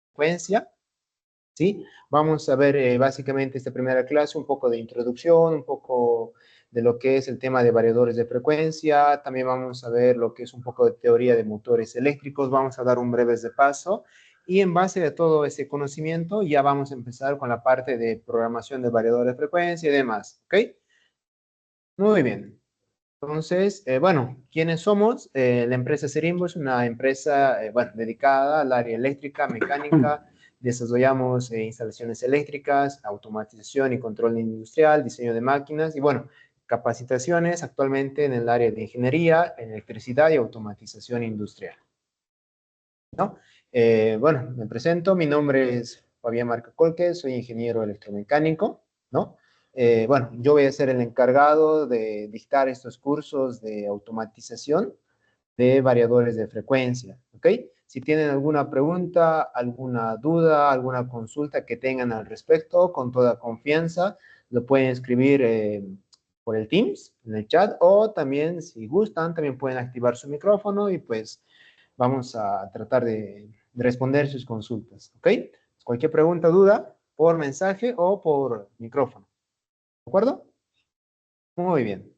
frecuencia, ¿sí? Vamos a ver básicamente esta primera clase un poco de introducción, un poco de lo que es el tema de variadores de frecuencia, también vamos a ver lo que es un poco de teoría de motores eléctricos, vamos a dar un breve repaso y en base a todo ese conocimiento ya vamos a empezar con la parte de programación de variadores de frecuencia y demás, ¿ok? Muy bien. Entonces, bueno, ¿quiénes somos? La empresa Serimbo es una empresa, bueno, dedicada al área eléctrica, mecánica. Desarrollamos instalaciones eléctricas, automatización y control industrial, diseño de máquinas y, bueno, capacitaciones actualmente en el área de ingeniería, electricidad y automatización industrial, ¿no? Bueno, me presento, mi nombre es Fabián Marcacolque, soy ingeniero electromecánico, ¿no? Bueno, yo voy a ser el encargado de dictar estos cursos de automatización de variadores de frecuencia, ¿ok? Si tienen alguna pregunta, alguna duda, alguna consulta que tengan al respecto, con toda confianza, lo pueden escribir por el Teams, en el chat, o también, si gustan, también pueden activar su micrófono y pues vamos a tratar de responder sus consultas, ¿ok? Cualquier pregunta, duda, por mensaje o por micrófono, ¿de acuerdo? Muy bien,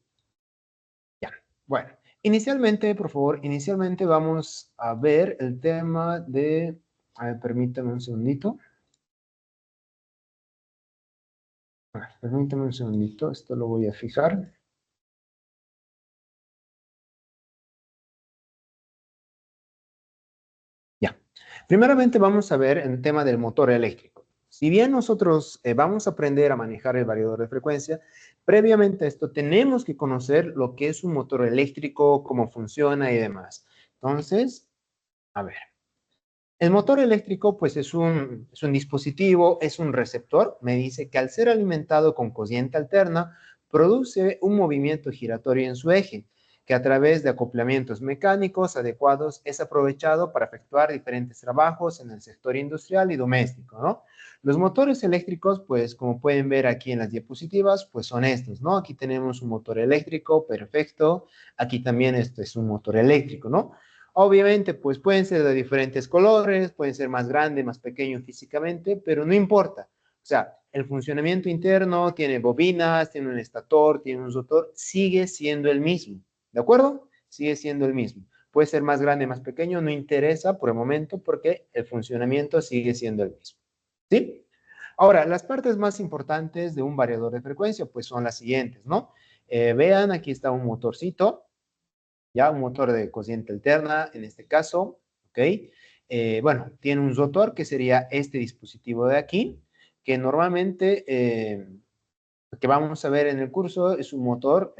ya. Bueno, inicialmente, por favor, inicialmente vamos a ver el tema de, a ver, permítame un segundito. A ver, permítame un segundito, esto lo voy a fijar. Ya. Primeramente vamos a ver el tema del motor eléctrico. Si bien nosotros vamos a aprender a manejar el variador de frecuencia, previamente a esto tenemos que conocer lo que es un motor eléctrico, cómo funciona y demás. Entonces, a ver. El motor eléctrico, pues es un dispositivo, es un receptor. Me dice que al ser alimentado con corriente alterna, produce un movimiento giratorio en su eje, que a través de acoplamientos mecánicos adecuados es aprovechado para efectuar diferentes trabajos en el sector industrial y doméstico, ¿no? Los motores eléctricos, pues como pueden ver aquí en las diapositivas, pues son estos, ¿no? Aquí tenemos un motor eléctrico, perfecto. Aquí también esto es un motor eléctrico, ¿no? Obviamente, pues pueden ser de diferentes colores, pueden ser más grandes, más pequeños físicamente, pero no importa. O sea, el funcionamiento interno tiene bobinas, tiene un estator, tiene un rotor, sigue siendo el mismo. ¿De acuerdo? Sigue siendo el mismo. Puede ser más grande, más pequeño, no interesa por el momento porque el funcionamiento sigue siendo el mismo. ¿Sí? Ahora, las partes más importantes de un variador de frecuencia, pues son las siguientes, ¿no? Vean, aquí está un motorcito, ya un motor de corriente alterna en este caso, ¿ok? Bueno, tiene un rotor que sería este dispositivo de aquí, que normalmente, que vamos a ver en el curso, es un motor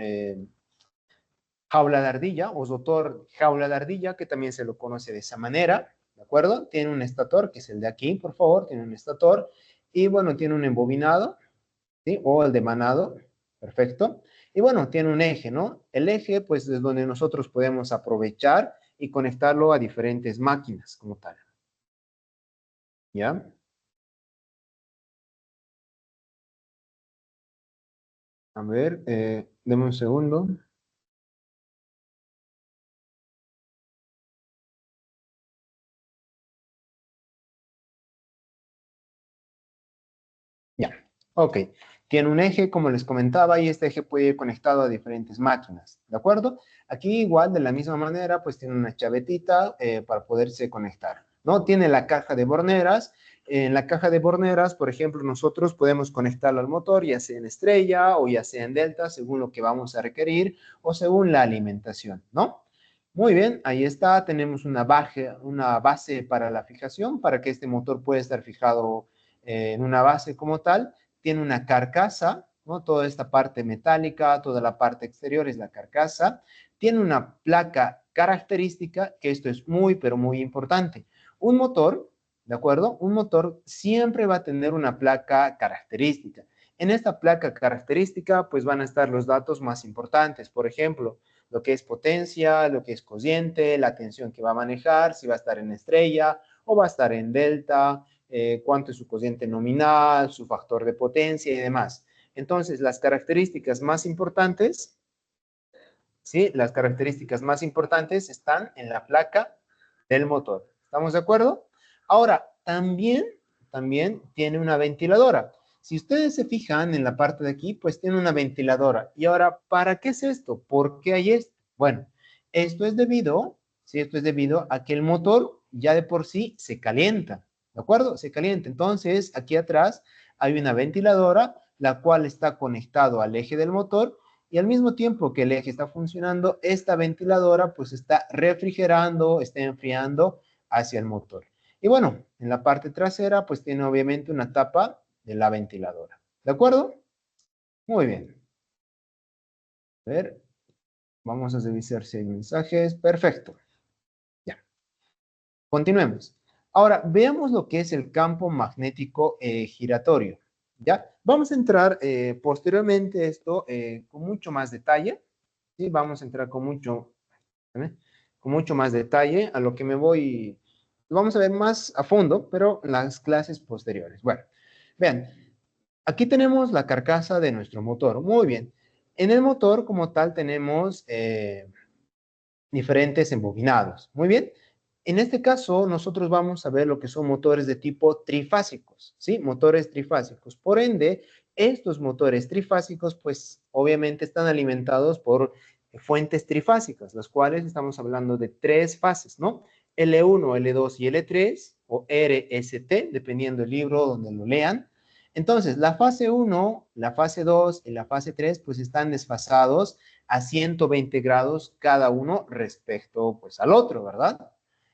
jaula de ardilla o rotor jaula de ardilla, que también se lo conoce de esa manera, ¿de acuerdo? Tiene un estator, que es el de aquí, por favor, tiene un estator, y bueno, tiene un embobinado, ¿sí? O el de manado, perfecto. Y bueno, tiene un eje, ¿no? El eje, pues, es donde nosotros podemos aprovechar y conectarlo a diferentes máquinas como tal. ¿Ya? A ver, deme un segundo. Ya, ok. Tiene un eje, como les comentaba, y este eje puede ir conectado a diferentes máquinas, ¿de acuerdo? Aquí igual, de la misma manera, pues tiene una chavetita para poderse conectar, ¿no? Tiene la caja de borneras. En la caja de borneras, por ejemplo, nosotros podemos conectarlo al motor, ya sea en estrella o ya sea en delta, según lo que vamos a requerir o según la alimentación, ¿no? Muy bien, ahí está. Tenemos una base para la fijación, para que este motor pueda estar fijado en una base como tal. Tiene una carcasa, ¿no? Toda esta parte metálica, toda la parte exterior es la carcasa. Tiene una placa característica, que esto es muy, pero muy importante. Un motor, ¿de acuerdo? Un motor siempre va a tener una placa característica. En esta placa característica, pues van a estar los datos más importantes. Por ejemplo, lo que es potencia, lo que es cociente, la tensión que va a manejar, si va a estar en estrella o va a estar en delta, cuánto es su cociente nominal, su factor de potencia y demás. Entonces, las características más importantes, ¿sí? Las características más importantes están en la placa del motor. ¿Estamos de acuerdo? Ahora, también tiene una ventiladora. Si ustedes se fijan en la parte de aquí, pues tiene una ventiladora. Y ahora, ¿para qué es esto? ¿Por qué hay esto? Bueno, esto es debido, sí, esto es debido a que el motor ya de por sí se calienta, ¿de acuerdo? Se calienta. Entonces, aquí atrás hay una ventiladora, la cual está conectado al eje del motor y al mismo tiempo que el eje está funcionando, esta ventiladora pues está refrigerando, está enfriando hacia el motor. Y bueno, en la parte trasera pues tiene obviamente una tapa de la ventiladora. ¿De acuerdo? Muy bien. A ver, vamos a revisar si hay mensajes. Perfecto. Ya. Continuemos. Ahora, veamos lo que es el campo magnético giratorio. ¿Ya? Vamos a entrar posteriormente esto con mucho más detalle. ¿Sí? Vamos a entrar ¿eh? Con mucho más detalle a lo que me voy. Lo vamos a ver más a fondo, pero en las clases posteriores. Bueno, vean, aquí tenemos la carcasa de nuestro motor. Muy bien. En el motor como tal tenemos diferentes embobinados. Muy bien. En este caso, nosotros vamos a ver lo que son motores de tipo trifásicos, ¿sí? Motores trifásicos. Por ende, estos motores trifásicos, pues, obviamente están alimentados por fuentes trifásicas, las cuales estamos hablando de tres fases, ¿no? L1, L2 y L3, o RST, dependiendo del libro donde lo lean. Entonces, la fase 1, la fase 2 y la fase 3, pues, están desfasados a 120 grados cada uno respecto pues al otro, ¿verdad?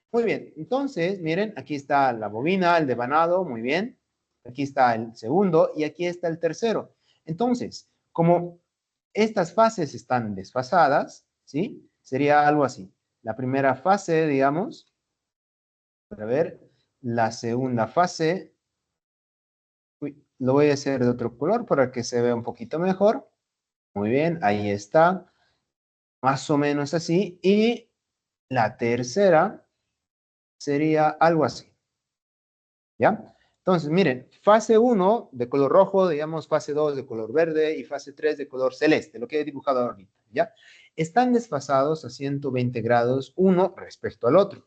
Muy bien, entonces, miren, aquí está la bobina, el devanado, muy bien. Aquí está el segundo y aquí está el tercero. Entonces, como estas fases están desfasadas, ¿sí? Sería algo así. La primera fase, digamos, para ver, la segunda fase, uy, lo voy a hacer de otro color para que se vea un poquito mejor. Muy bien, ahí está. Más o menos así. Y la tercera sería algo así, ¿ya? Entonces, miren, fase uno de color rojo, digamos fase 2 de color verde y fase 3 de color celeste, lo que he dibujado ahorita, ¿ya? Están desfasados a 120 grados uno respecto al otro.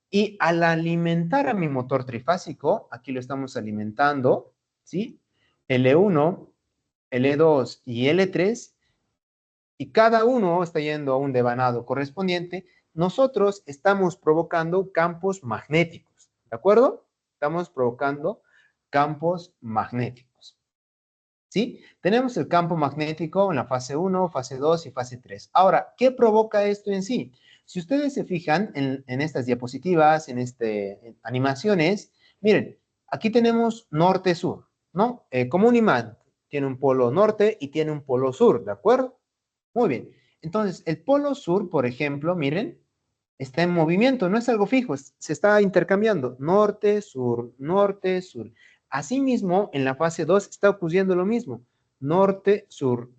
Y al alimentar a mi motor trifásico, aquí lo estamos alimentando, ¿sí? L1, L2 y L3, y cada uno está yendo a un devanado correspondiente, nosotros estamos provocando campos magnéticos, ¿de acuerdo? Estamos provocando campos magnéticos, ¿sí? Tenemos el campo magnético en la fase 1, fase 2 y fase 3. Ahora, ¿qué provoca esto en sí? Si ustedes se fijan en estas diapositivas, en animaciones, miren, aquí tenemos norte-sur, ¿no? Como un imán, tiene un polo norte y tiene un polo sur, ¿de acuerdo? Muy bien. Entonces, el polo sur, por ejemplo, miren, está en movimiento, no es algo fijo, se está intercambiando norte, sur, norte, sur. Asimismo, en la fase 2 está ocurriendo lo mismo, norte, sur,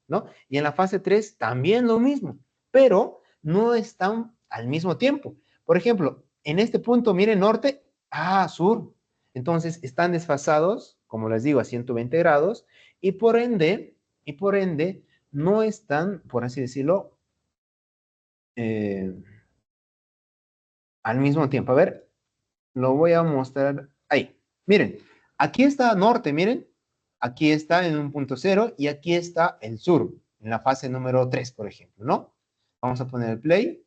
¿no? Y en la fase 3 también lo mismo, pero no están al mismo tiempo. Por ejemplo, en este punto, miren, norte, sur. Entonces, están desfasados, como les digo, a 120 grados, y por ende, no están, por así decirlo, eh, al mismo tiempo. A ver, lo voy a mostrar ahí. Miren, aquí está norte, miren. Aquí está en un punto cero y aquí está el sur, en la fase número 3, por ejemplo, ¿no? Vamos a poner el play.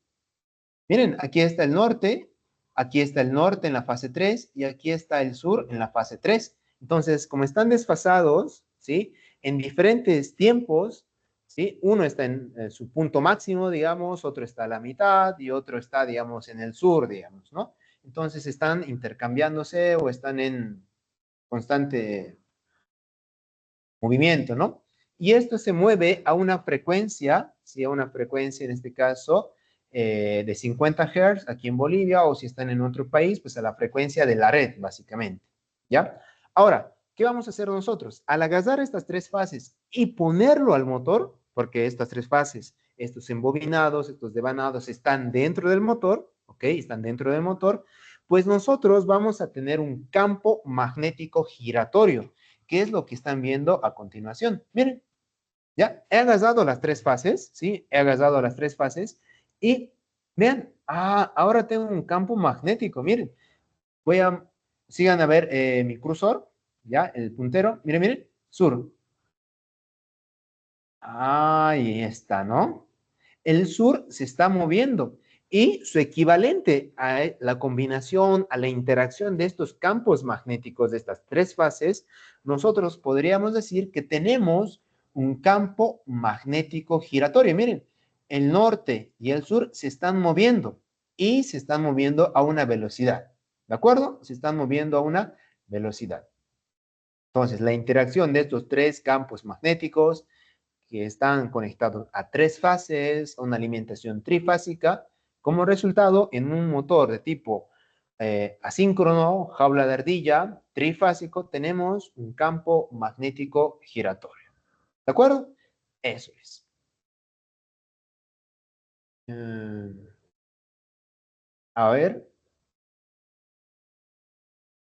Miren, aquí está el norte en la fase 3 y aquí está el sur en la fase 3. Entonces, como están desfasados, ¿sí? En diferentes tiempos, ¿sí? Uno está en su punto máximo, digamos, otro está a la mitad y otro está, digamos, en el sur, digamos, ¿no? Entonces están intercambiándose o están en constante movimiento, ¿no? Y esto se mueve a una frecuencia, ¿sí? A una frecuencia en este caso de 50 Hz aquí en Bolivia, o si están en otro país, pues a la frecuencia de la red, básicamente, ¿ya? Ahora, ¿qué vamos a hacer nosotros? Al agarrar estas tres fases y ponerlo al motor, porque estas tres fases, estos embobinados, estos devanados, están dentro del motor, ¿ok? Están dentro del motor, pues nosotros vamos a tener un campo magnético giratorio. ¿Qué es lo que están viendo a continuación? Miren, ya he agarrado las tres fases, ¿sí? He agarrado las tres fases y vean, ahora tengo un campo magnético, miren. Sigan a ver mi cursor, ¿ya? El puntero, miren, miren, sur. Ahí está, ¿no? El sur se está moviendo y su equivalente a la combinación, a la interacción de estos campos magnéticos de estas tres fases, nosotros podríamos decir que tenemos un campo magnético giratorio. Miren, el norte y el sur se están moviendo y se están moviendo a una velocidad, ¿de acuerdo? Se están moviendo a una velocidad. Entonces, la interacción de estos tres campos magnéticos que están conectados a tres fases, a una alimentación trifásica, como resultado en un motor de tipo asíncrono, jaula de ardilla, trifásico, tenemos un campo magnético giratorio. ¿De acuerdo? Eso es. A ver.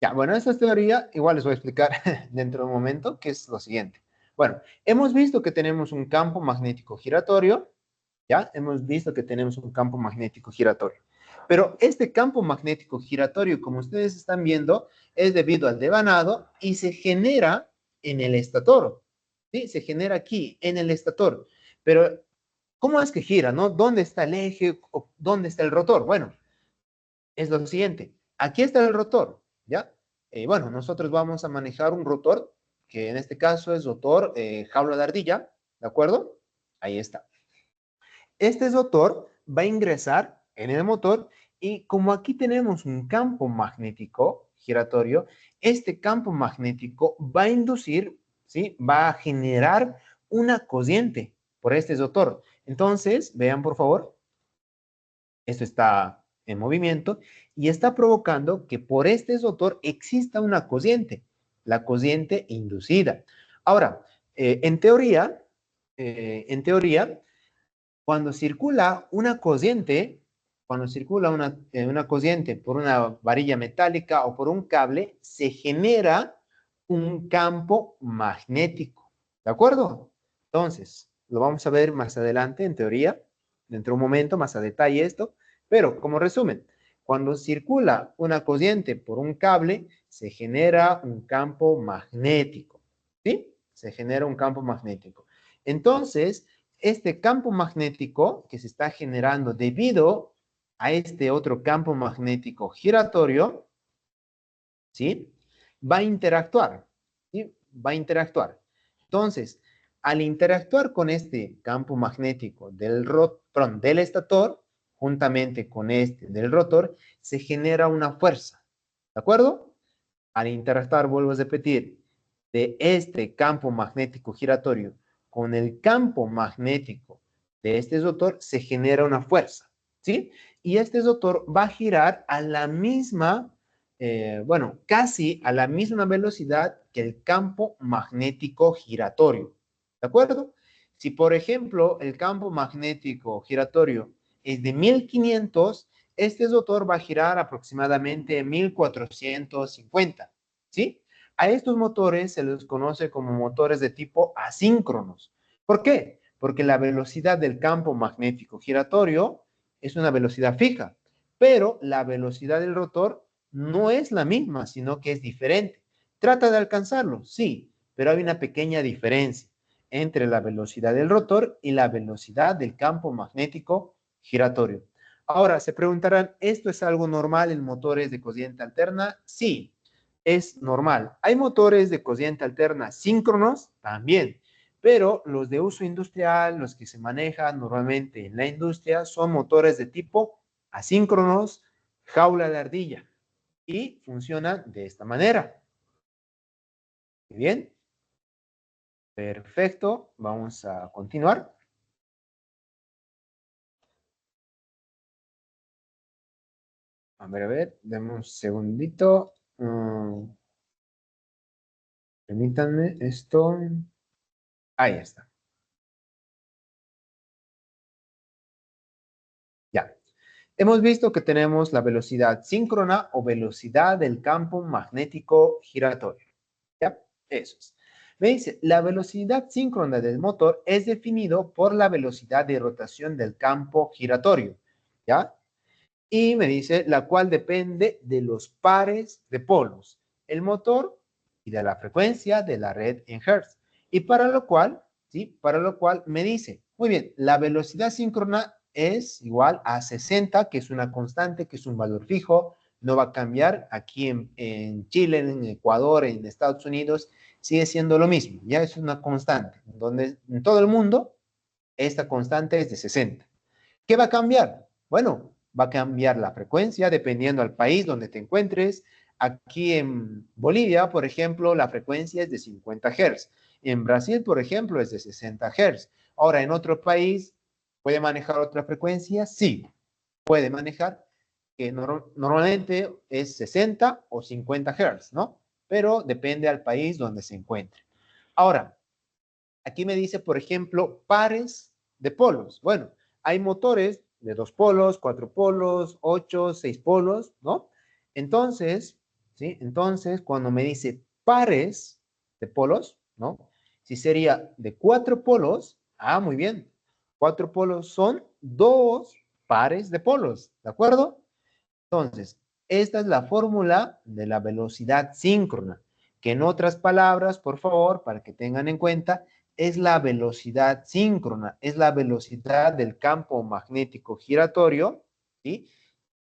Ya, bueno, esta teoría igual les voy a explicar dentro de un momento, que es lo siguiente. Bueno, hemos visto que tenemos un campo magnético giratorio, ¿ya? Hemos visto que tenemos un campo magnético giratorio. Pero este campo magnético giratorio, como ustedes están viendo, es debido al devanado y se genera en el estator, ¿sí? Se genera aquí, en el estator. Pero, ¿cómo es que gira, no? ¿Dónde está el eje? ¿O ¿dónde está el rotor? Bueno, es lo siguiente. Aquí está el rotor, ¿ya? Bueno, nosotros vamos a manejar un rotor, que en este caso es rotor jaula de ardilla, ¿de acuerdo? Ahí está. Este rotor va a ingresar en el motor y como aquí tenemos un campo magnético giratorio, este campo magnético va a inducir, ¿sí? Va a generar una corriente por este rotor. Entonces, vean por favor, esto está en movimiento y está provocando que por este rotor exista una corriente, la corriente inducida. Ahora, en teoría, cuando circula una corriente, una corriente por una varilla metálica o por un cable, se genera un campo magnético. ¿De acuerdo? Entonces, lo vamos a ver más adelante en teoría, dentro de un momento, más a detalle esto, pero como resumen, cuando circula una corriente por un cable, se genera un campo magnético. ¿Sí? Se genera un campo magnético. Entonces, este campo magnético que se está generando debido a este otro campo magnético giratorio, ¿sí? Va a interactuar, ¿sí? Va a interactuar. Entonces, al interactuar con este campo magnético del estator, juntamente con este del rotor, se genera una fuerza, ¿de acuerdo? Al interactuar, vuelvo a repetir, de este campo magnético giratorio con el campo magnético de este rotor, se genera una fuerza, ¿sí? Y este rotor va a girar a la misma, bueno, casi a la misma velocidad que el campo magnético giratorio, ¿de acuerdo? Si, por ejemplo, el campo magnético giratorio es de 1500, este rotor va a girar aproximadamente 1450, ¿sí? A estos motores se les conoce como motores de tipo asíncronos. ¿Por qué? Porque la velocidad del campo magnético giratorio es una velocidad fija, pero la velocidad del rotor no es la misma, sino que es diferente. ¿Trata de alcanzarlo? Sí, pero hay una pequeña diferencia entre la velocidad del rotor y la velocidad del campo magnético giratorio. Ahora, se preguntarán, ¿esto es algo normal en motores de corriente alterna? Sí, es normal. Hay motores de corriente alterna síncronos también, pero los de uso industrial, los que se manejan normalmente en la industria, son motores de tipo asíncronos, jaula de ardilla, y funcionan de esta manera. Muy bien, perfecto. Vamos a continuar. A ver, dame un segundito. Permítanme esto. Ahí está. Ya. Hemos visto que tenemos la velocidad síncrona o velocidad del campo magnético giratorio. ¿Ya? Eso es. Me dice, la velocidad síncrona del motor es definido por la velocidad de rotación del campo giratorio. ¿Ya? Y me dice, la cual depende de los pares de polos, el motor y de la frecuencia de la red en Hertz. Y para lo cual, ¿sí? Para lo cual me dice, muy bien, la velocidad síncrona es igual a 60, que es una constante, que es un valor fijo, no va a cambiar. Aquí en Chile, en Ecuador, en Estados Unidos, sigue siendo lo mismo, ya es una constante, donde en todo el mundo esta constante es de 60. ¿Qué va a cambiar? Bueno, va a cambiar la frecuencia dependiendo al país donde te encuentres. Aquí en Bolivia, por ejemplo, la frecuencia es de 50 Hz. En Brasil, por ejemplo, es de 60 Hz. Ahora, en otro país, ¿puede manejar otra frecuencia? Sí, puede manejar, que normalmente es 60 o 50 Hz, ¿no? Pero depende al país donde se encuentre. Ahora, aquí me dice, por ejemplo, pares de polos. Bueno, hay motores de 2 polos, 4 polos, 8, 6 polos, ¿no? Entonces, ¿sí? Entonces, cuando me dice pares de polos, ¿no? Si sería de 4 polos, muy bien. 4 polos son 2 pares de polos, ¿de acuerdo? Entonces, esta es la fórmula de la velocidad síncrona, que en otras palabras, por favor, para que tengan en cuenta, es la velocidad síncrona, es la velocidad del campo magnético giratorio, ¿sí?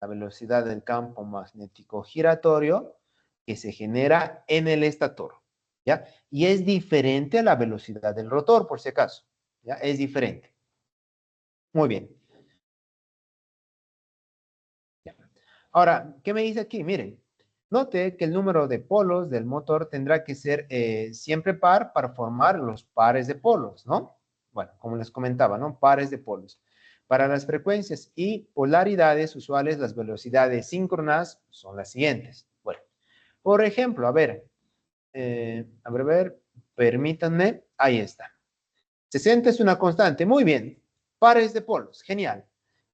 La velocidad del campo magnético giratorio que se genera en el estator, ¿ya? Y es diferente a la velocidad del rotor, por si acaso, ¿ya? Es diferente. Muy bien. Ahora, ¿qué me dice aquí? Miren, note que el número de polos del motor tendrá que ser siempre par para formar los pares de polos, ¿no? Bueno, como les comentaba, ¿no? Pares de polos. Para las frecuencias y polaridades usuales, las velocidades síncronas son las siguientes. Bueno, por ejemplo, a ver, permítanme, ahí está. 60 es una constante, muy bien. Pares de polos, genial.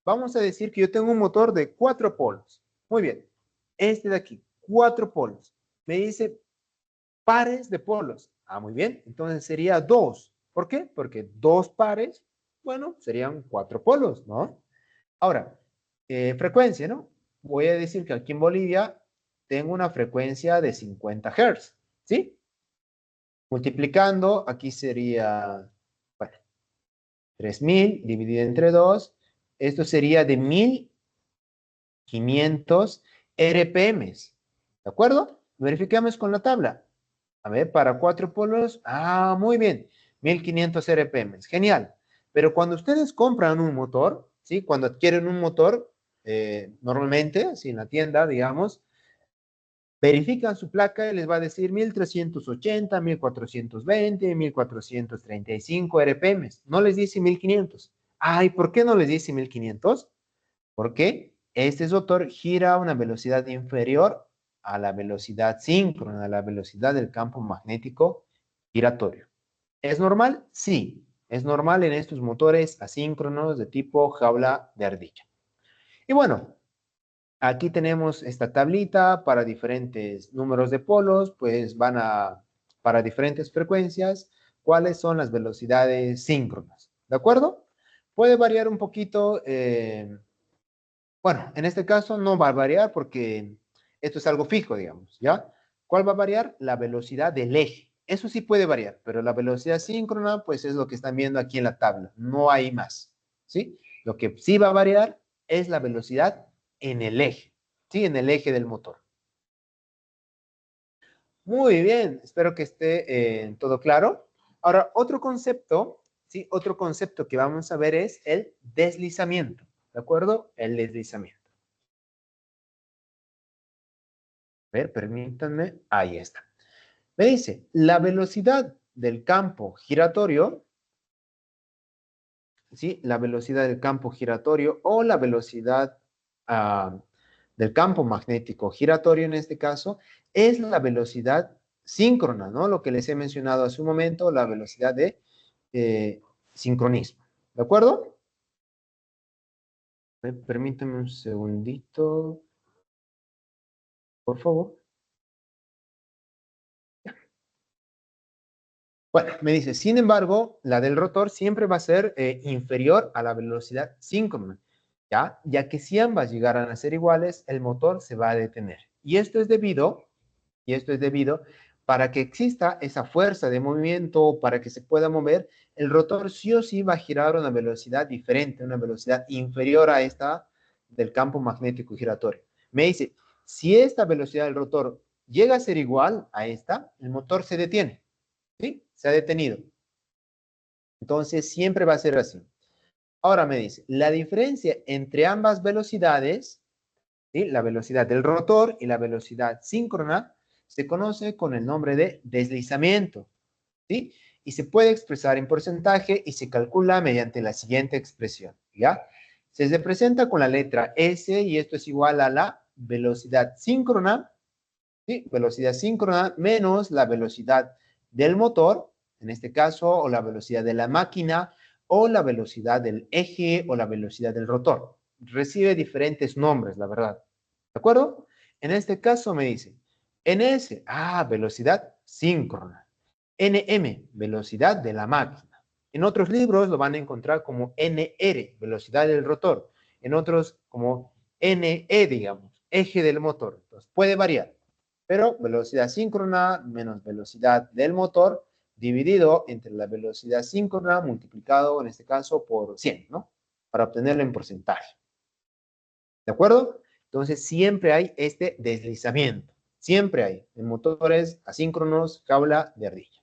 Vamos a decir que yo tengo un motor de 4 polos. Muy bien. Este de aquí, 4 polos. Me dice pares de polos. Muy bien. Entonces sería 2. ¿Por qué? Porque 2 pares, bueno, serían 4 polos, ¿no? Ahora, frecuencia, ¿no? Voy a decir que aquí en Bolivia tengo una frecuencia de 50 Hz, ¿sí? Multiplicando, aquí sería, bueno, 3000 dividido entre 2, esto sería de 1500 RPMs. ¿De acuerdo? Verificamos con la tabla. A ver, para 4 polos, muy bien, 1500 RPMs. Genial. Pero cuando ustedes compran un motor, ¿sí? Cuando adquieren un motor, normalmente, si en la tienda, digamos, verifican su placa y les va a decir 1380, 1420, 1435 RPMs. No les dice 1500. ¿Por qué no les dice 1500? Porque este motor gira a una velocidad inferior a la velocidad síncrona, a la velocidad del campo magnético giratorio. ¿Es normal? Sí, es normal en estos motores asíncronos de tipo jaula de ardilla. Y bueno, aquí tenemos esta tablita para diferentes números de polos, pues para diferentes frecuencias, cuáles son las velocidades síncronas, ¿de acuerdo? Puede variar un poquito, bueno, en este caso no va a variar porque esto es algo fijo, digamos, ¿ya? ¿Cuál va a variar? La velocidad del eje. Eso sí puede variar, pero la velocidad síncrona, pues es lo que están viendo aquí en la tabla, no hay más, ¿sí? Lo que sí va a variar es la velocidad en el eje, ¿sí? En el eje del motor. Muy bien, espero que esté todo claro. Ahora, otro concepto, ¿sí? Otro concepto que vamos a ver es el deslizamiento, ¿de acuerdo? El deslizamiento. A ver, permítanme, ahí está. Me dice, la velocidad del campo giratorio, ¿sí? La velocidad del campo giratorio o la velocidad ah, del campo magnético giratorio en este caso, es la velocidad síncrona, ¿no? Lo que les he mencionado hace un momento, la velocidad de eh, sincronismo. ¿De acuerdo? Permítame un segundito, por favor. Bueno, me dice, sin embargo, la del rotor siempre va a ser inferior a la velocidad síncrona. ¿ya? Ya que si ambas llegaran a ser iguales, el motor se va a detener. Y esto es debido para que exista esa fuerza de movimiento, para que se pueda mover, el rotor sí o sí va a girar a una velocidad diferente, una velocidad inferior a esta del campo magnético giratorio. Me dice, si esta velocidad del rotor llega a ser igual a esta, el motor se detiene, ¿sí? Se ha detenido. Entonces, siempre va a ser así. Ahora me dice, la diferencia entre ambas velocidades, ¿sí? La velocidad del rotor y la velocidad síncrona, se conoce con el nombre de deslizamiento, ¿sí? Y se puede expresar en porcentaje y se calcula mediante la siguiente expresión, ¿ya? Se representa con la letra S y esto es igual a la velocidad síncrona, ¿sí? Velocidad síncrona menos la velocidad del motor, en este caso, o la velocidad de la máquina, o la velocidad del eje, o la velocidad del rotor. Recibe diferentes nombres, la verdad. ¿De acuerdo? En este caso me dice, NS, velocidad síncrona. NM, velocidad de la máquina. En otros libros lo van a encontrar como NR, velocidad del rotor. En otros como NE, digamos, eje del motor. Entonces puede variar. Pero velocidad síncrona menos velocidad del motor dividido entre la velocidad síncrona multiplicado, en este caso, por 100, ¿no? Para obtenerlo en porcentaje. ¿De acuerdo? Entonces, siempre hay este deslizamiento. Siempre hay. En motores asíncronos, jaula de ardilla.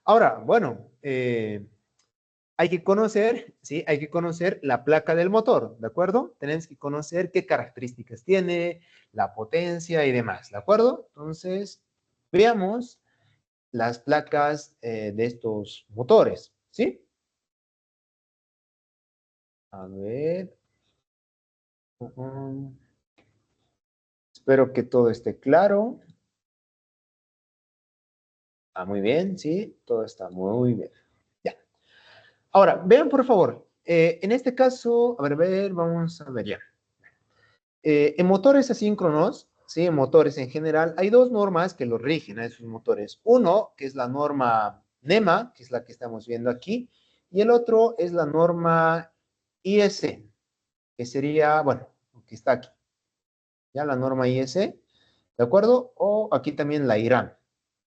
Ahora, bueno, hay que conocer, ¿sí? Hay que conocer la placa del motor, ¿de acuerdo? Tenemos que conocer qué características tiene, la potencia y demás, ¿de acuerdo? Entonces, veamos las placas de estos motores, ¿sí? A ver. Uh-uh. Espero que todo esté claro. Muy bien, sí, todo está muy bien. Ya. Ahora, vean por favor, en este caso, a ver, vamos a ver ya. En motores asíncronos, ¿sí? En motores en general, hay dos normas que los rigen a esos motores. Uno, que es la norma NEMA, que es la que estamos viendo aquí, y el otro es la norma IS, que sería, bueno, que está aquí, ¿ya? La norma IS, ¿de acuerdo? O aquí también la IRAM,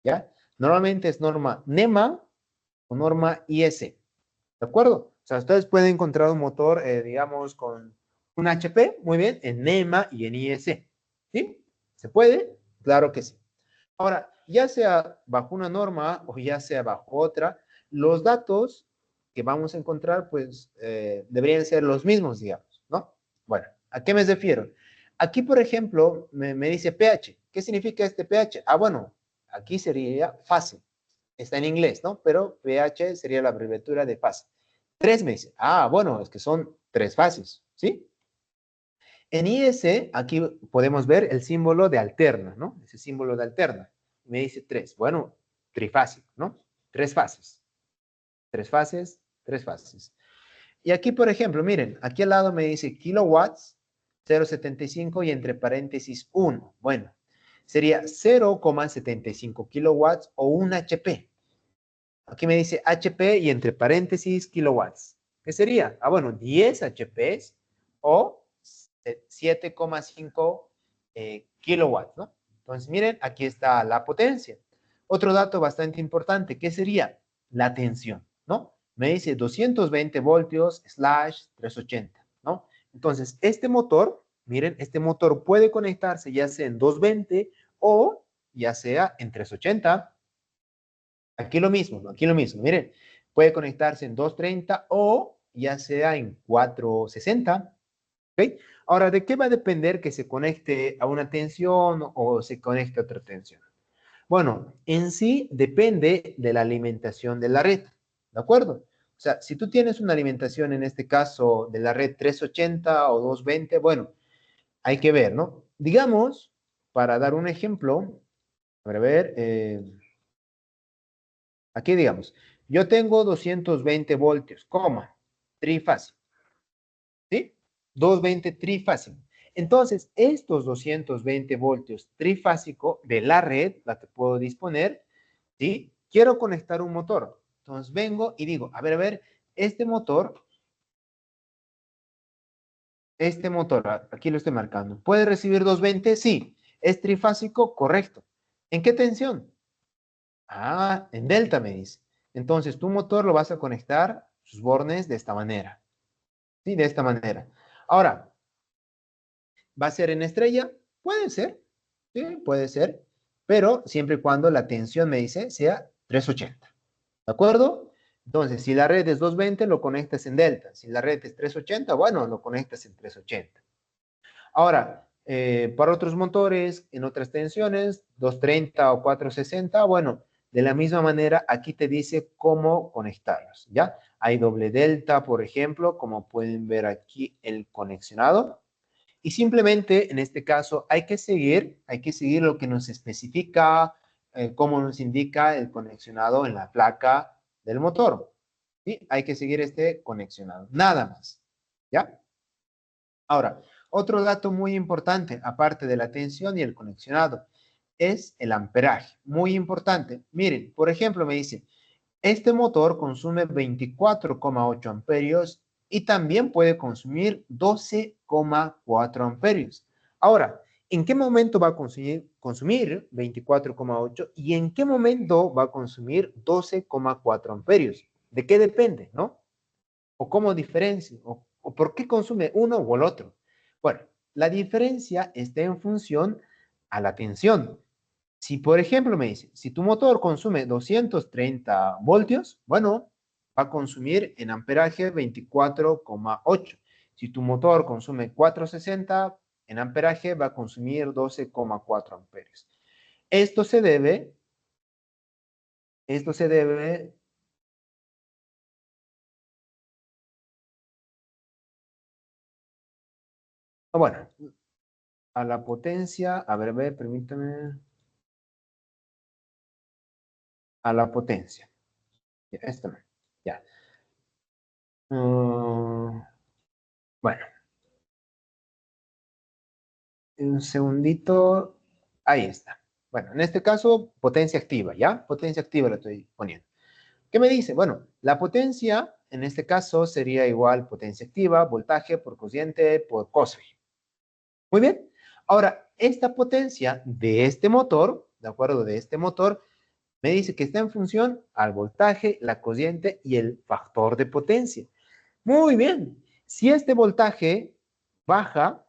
¿ya? Normalmente es norma NEMA o norma IS, ¿de acuerdo? O sea, ustedes pueden encontrar un motor, digamos, con un HP, muy bien, en NEMA y en IS. ¿Sí? ¿Se puede? Claro que sí. Ahora, ya sea bajo una norma o ya sea bajo otra, los datos que vamos a encontrar, pues, deberían ser los mismos, digamos, ¿no? Bueno, ¿a qué me refiero? Aquí, por ejemplo, me dice pH. ¿Qué significa este pH? Bueno, aquí sería fase. Está en inglés, ¿no? Pero pH sería la abreviatura de fase. 3 meses. Bueno, es que son 3 fases, ¿sí? En IS, aquí podemos ver el símbolo de alterna, ¿no? Ese símbolo de alterna. Me dice 3. Bueno, trifásico, ¿no? 3 fases. 3 fases, 3 fases. Y aquí, por ejemplo, miren, aquí al lado me dice kilowatts, 0,75 y entre paréntesis 1. Bueno, sería 0,75 kilowatts o 1 HP. Aquí me dice HP y entre paréntesis kilowatts. ¿Qué sería? Bueno, 10 HPs o 7,5 kilowatts, ¿no? Entonces, miren, aquí está la potencia. Otro dato bastante importante, ¿qué sería? La tensión, ¿no? Me dice 220 voltios slash 380, ¿no? Entonces, este motor, miren, este motor puede conectarse ya sea en 220 o ya sea en 380. Aquí lo mismo, ¿no? Aquí lo mismo. Miren, puede conectarse en 230 o ya sea en 460. ¿Ok? Ahora, ¿de qué va a depender que se conecte a una tensión o se conecte a otra tensión? Bueno, en sí depende de la alimentación de la red, ¿de acuerdo? O sea, si tú tienes una alimentación, en este caso, de la red 380 o 220, bueno, hay que ver, ¿no? Digamos, para dar un ejemplo, a ver, aquí digamos, yo tengo 220 voltios, coma, trifásico, ¿sí? 220 trifásico. Entonces, estos 220 voltios trifásico de la red, la que puedo disponer, ¿sí? Quiero conectar un motor. Entonces, vengo y digo, a ver, este motor Este motor, aquí lo estoy marcando, ¿puede recibir 220? Sí. ¿Es trifásico? Correcto. ¿En qué tensión? Ah, en delta me dice. Entonces, tu motor lo vas a conectar, sus bornes, de esta manera. Sí, de esta manera. Ahora, ¿va a ser en estrella? Puede ser, sí, puede ser, pero siempre y cuando la tensión, me dice, sea 380. ¿De acuerdo? Entonces, si la red es 220, lo conectas en delta. Si la red es 380, bueno, lo conectas en 380. Ahora, para otros motores, en otras tensiones, 230 o 460, bueno, de la misma manera, aquí te dice cómo conectarlos, ¿ya? Hay doble delta, por ejemplo, como pueden ver aquí el conexionado. Y simplemente, en este caso, hay que seguir lo que nos especifica, cómo nos indica el conexionado en la placa del motor. ¿Sí? Hay que seguir este conexionado, nada más, ¿ya? Ahora, otro dato muy importante, aparte de la tensión y el conexionado, es el amperaje. Muy importante. Miren, por ejemplo, me dice, este motor consume 24,8 amperios y también puede consumir 12,4 amperios. Ahora, ¿en qué momento va a consumir 24,8 y en qué momento va a consumir 12,4 amperios? ¿De qué depende, no? ¿O cómo diferencia? ¿O por qué consume uno o el otro? Bueno, la diferencia está en función a la tensión. Si, por ejemplo, me dice, si tu motor consume 230 voltios, bueno, va a consumir en amperaje 24,8. Si tu motor consume 460, en amperaje va a consumir 12,4 amperios. Esto se debe, esto se debe, bueno, a la potencia, a ver, permítame, a la potencia. Ya, esto no, ya. Bueno, un segundito. Ahí está. Bueno, en este caso, potencia activa, ¿ya? Potencia activa la estoy poniendo. ¿Qué me dice? Bueno, la potencia en este caso sería igual potencia activa, voltaje por cociente por cos. Muy bien. Ahora, esta potencia de este motor, ¿de acuerdo? De este motor, me dice que está en función al voltaje, la cociente y el factor de potencia. Muy bien. Si este voltaje baja,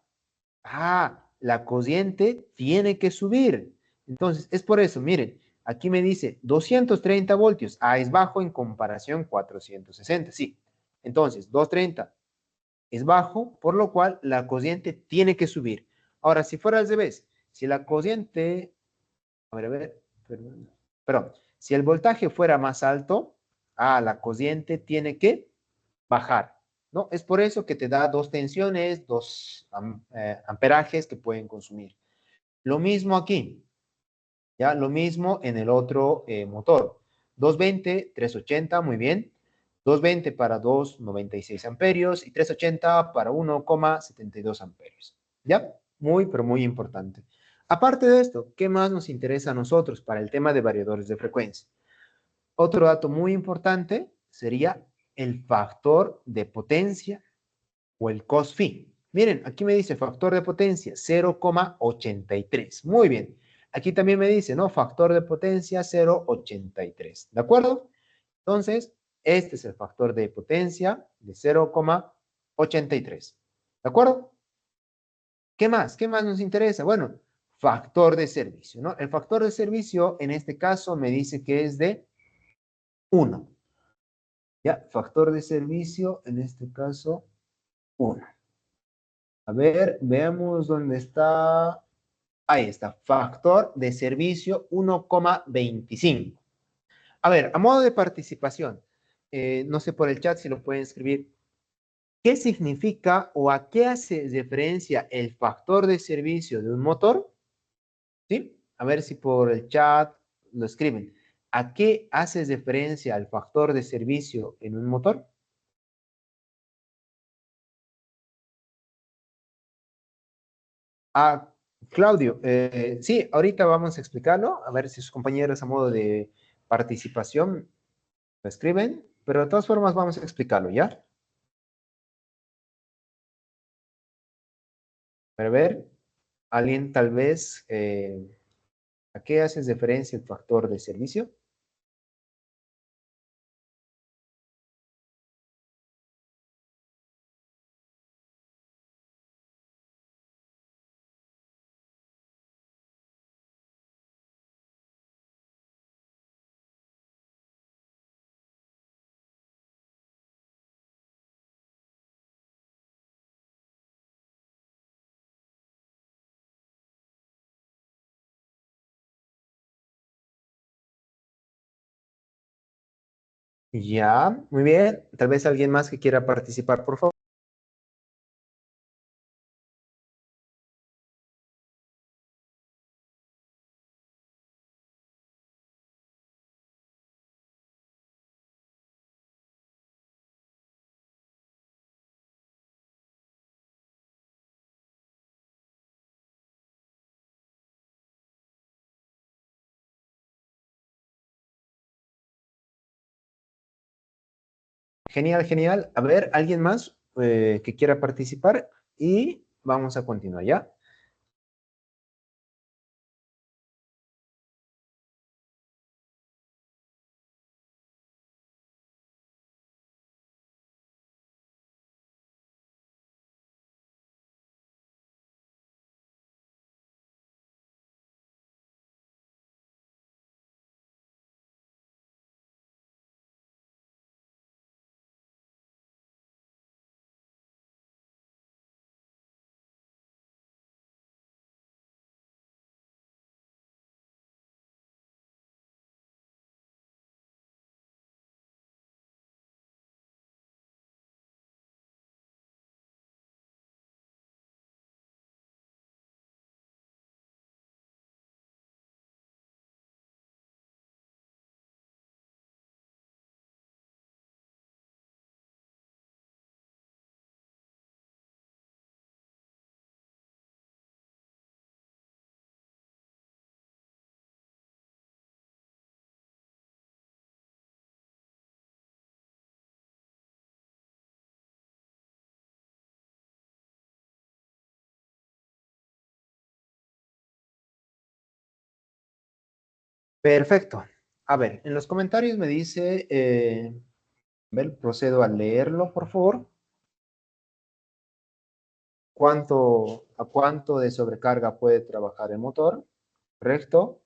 la cociente tiene que subir. Entonces, es por eso, miren, aquí me dice 230 voltios. Es bajo en comparación 460, sí. Entonces, 230 es bajo, por lo cual la cociente tiene que subir. Ahora, si fuera al revés, si la cociente, a ver, perdón, si el voltaje fuera más alto, la cociente tiene que bajar, ¿no? Es por eso que te da dos tensiones, dos amperajes que pueden consumir. Lo mismo aquí, ¿ya? Lo mismo en el otro motor. 220, 380, muy bien. 220 para 2,96 amperios y 380 para 1,72 amperios. ¿Ya? Muy, pero muy importante. Aparte de esto, ¿qué más nos interesa a nosotros para el tema de variadores de frecuencia? Otro dato muy importante sería el factor de potencia o el cos phi. Miren, aquí me dice factor de potencia 0,83. Muy bien. Aquí también me dice, ¿no? Factor de potencia 0,83. ¿De acuerdo? Entonces, este es el factor de potencia de 0,83. ¿De acuerdo? ¿Qué más? ¿Qué más nos interesa? Bueno, factor de servicio, ¿no? El factor de servicio en este caso me dice que es de 1. Ya, factor de servicio en este caso 1. A ver, veamos dónde está. Ahí está, factor de servicio 1,25. A ver, a modo de participación, no sé por el chat si lo pueden escribir. ¿Qué significa o a qué hace referencia el factor de servicio de un motor? ¿Sí? A ver si por el chat lo escriben. ¿A qué hace referencia el factor de servicio en un motor? Ah, Claudio, sí, ahorita vamos a explicarlo, a ver si sus compañeros a modo de participación lo escriben, pero de todas formas vamos a explicarlo, ¿ya? Para ver, alguien tal vez, ¿a qué haces referencia el factor de servicio? Ya, muy bien. Tal vez alguien más que quiera participar, por favor. Genial, genial. A ver, ¿alguien más que quiera participar? Y vamos a continuar, ¿ya? Perfecto. A ver, en los comentarios me dice, a ver, procedo a leerlo, por favor. ¿A cuánto de sobrecarga puede trabajar el motor? Correcto.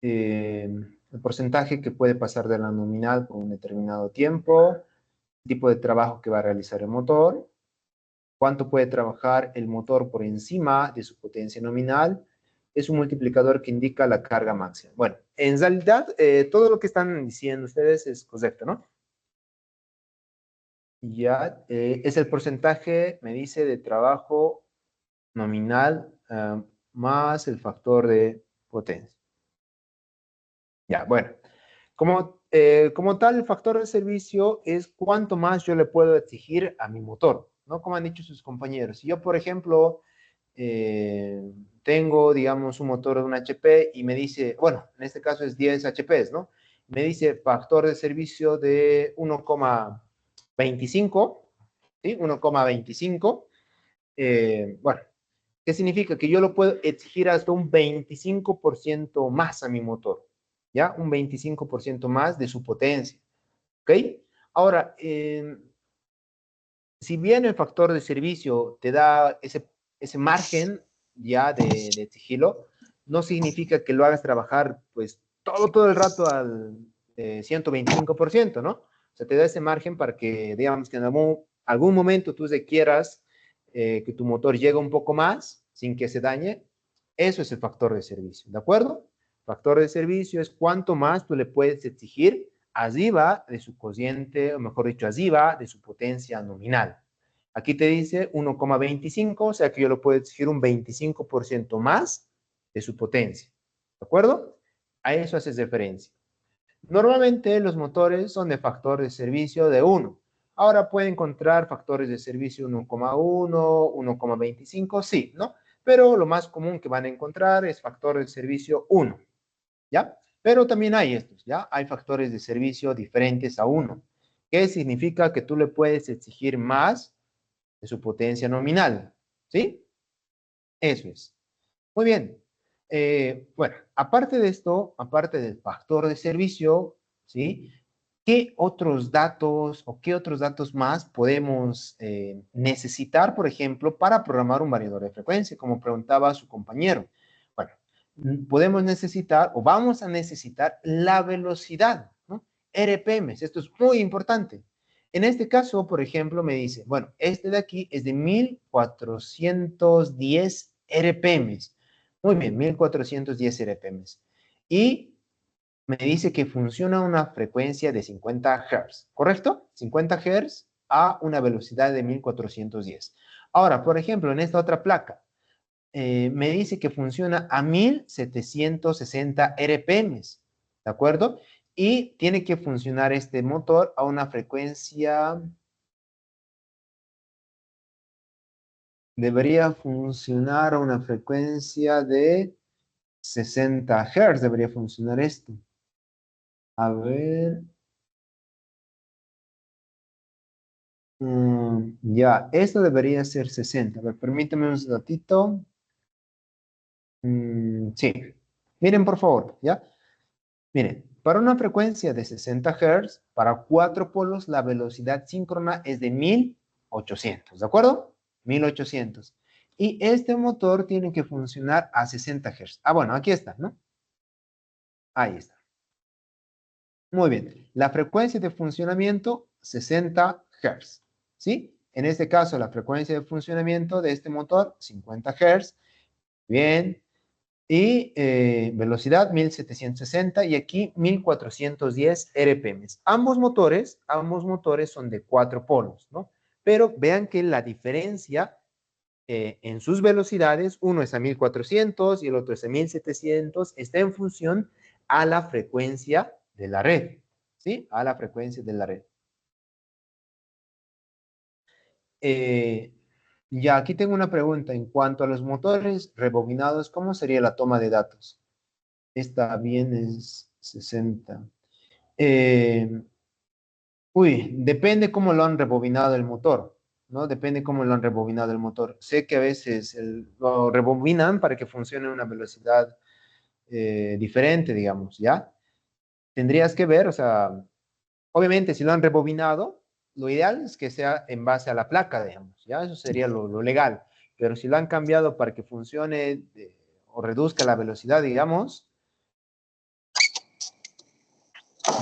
El porcentaje que puede pasar de la nominal por un determinado tiempo, el tipo de trabajo que va a realizar el motor, cuánto puede trabajar el motor por encima de su potencia nominal, es un multiplicador que indica la carga máxima. Bueno, en realidad, todo lo que están diciendo ustedes es correcto, ¿no? Ya, es el porcentaje, me dice, de trabajo nominal más el factor de potencia. Ya, bueno. Como tal, el factor de servicio es cuánto más yo le puedo exigir a mi motor, ¿no? Como han dicho sus compañeros. Si yo, por ejemplo, eh, tengo, digamos, un motor de un HP y me dice, bueno, en este caso es 10 HPs, ¿no? Me dice factor de servicio de 1,25, ¿sí? 1,25. Bueno, ¿qué significa? Que yo lo puedo exigir hasta un 25% más a mi motor, ¿ya? Un 25% más de su potencia, ¿ok? Ahora, si bien el factor de servicio te da ese margen ya de exigirlo, no significa que lo hagas trabajar pues todo el rato al 125%, ¿no? O sea, te da ese margen para que, digamos, que en algún momento tú requieras que tu motor llegue un poco más sin que se dañe. Eso es el factor de servicio, ¿de acuerdo? Factor de servicio es cuánto más tú le puedes exigir arriba de su cociente, o mejor dicho, arriba de su potencia nominal. Aquí te dice 1,25, o sea que yo lo puedo exigir un 25% más de su potencia. ¿De acuerdo? A eso haces referencia. Normalmente los motores son de factor de servicio de 1. Ahora puede encontrar factores de servicio 1,1, 1,25, sí, ¿no? Pero lo más común que van a encontrar es factor de servicio 1. ¿Ya? Pero también hay estos, ¿ya? Hay factores de servicio diferentes a 1, que significa que tú le puedes exigir más de su potencia nominal, ¿sí? Eso es. Muy bien. Bueno, aparte de esto, aparte del factor de servicio, ¿sí? ¿Qué otros datos o qué otros datos más podemos necesitar, por ejemplo, para programar un variador de frecuencia? Como preguntaba su compañero. Bueno, podemos necesitar o vamos a necesitar la velocidad, ¿no? RPMs, esto es muy importante. En este caso, por ejemplo, me dice, bueno, este de aquí es de 1410 RPMs. Muy bien, 1410 RPMs. Y me dice que funciona a una frecuencia de 50 Hz, ¿correcto? 50 Hz a una velocidad de 1410. Ahora, por ejemplo, en esta otra placa, me dice que funciona a 1760 RPMs, ¿de acuerdo? Y tiene que funcionar este motor a una frecuencia, debería funcionar a una frecuencia de 60 Hz, debería funcionar esto. A ver, ya, esto debería ser 60. A ver, permítame un ratito. Sí. Miren, por favor, ¿ya? Miren, para una frecuencia de 60 Hz, para cuatro polos, la velocidad síncrona es de 1800, ¿de acuerdo? 1800. Y este motor tiene que funcionar a 60 Hz. Ah, bueno, aquí está, ¿no? Ahí está. Muy bien. La frecuencia de funcionamiento, 60 Hz. ¿Sí? En este caso, la frecuencia de funcionamiento de este motor, 50 Hz. Bien. Y velocidad 1760 y aquí 1410 RPMs. Ambos motores son de cuatro polos, ¿no? Pero vean que la diferencia en sus velocidades, uno es a 1400 y el otro es a 1700, está en función a la frecuencia de la red, ¿sí? A la frecuencia de la red. Eh, ya aquí tengo una pregunta. En cuanto a los motores rebobinados, ¿cómo sería la toma de datos? Está bien, es 60. Eh, depende cómo lo han rebobinado el motor, ¿no? Depende cómo lo han rebobinado el motor. Sé que a veces lo rebobinan para que funcione a una velocidad diferente, digamos, ¿ya? Tendrías que ver, o sea, obviamente si lo han rebobinado, lo ideal es que sea en base a la placa, digamos, ¿ya? Eso sería lo legal. Pero si lo han cambiado para que funcione o reduzca la velocidad, digamos,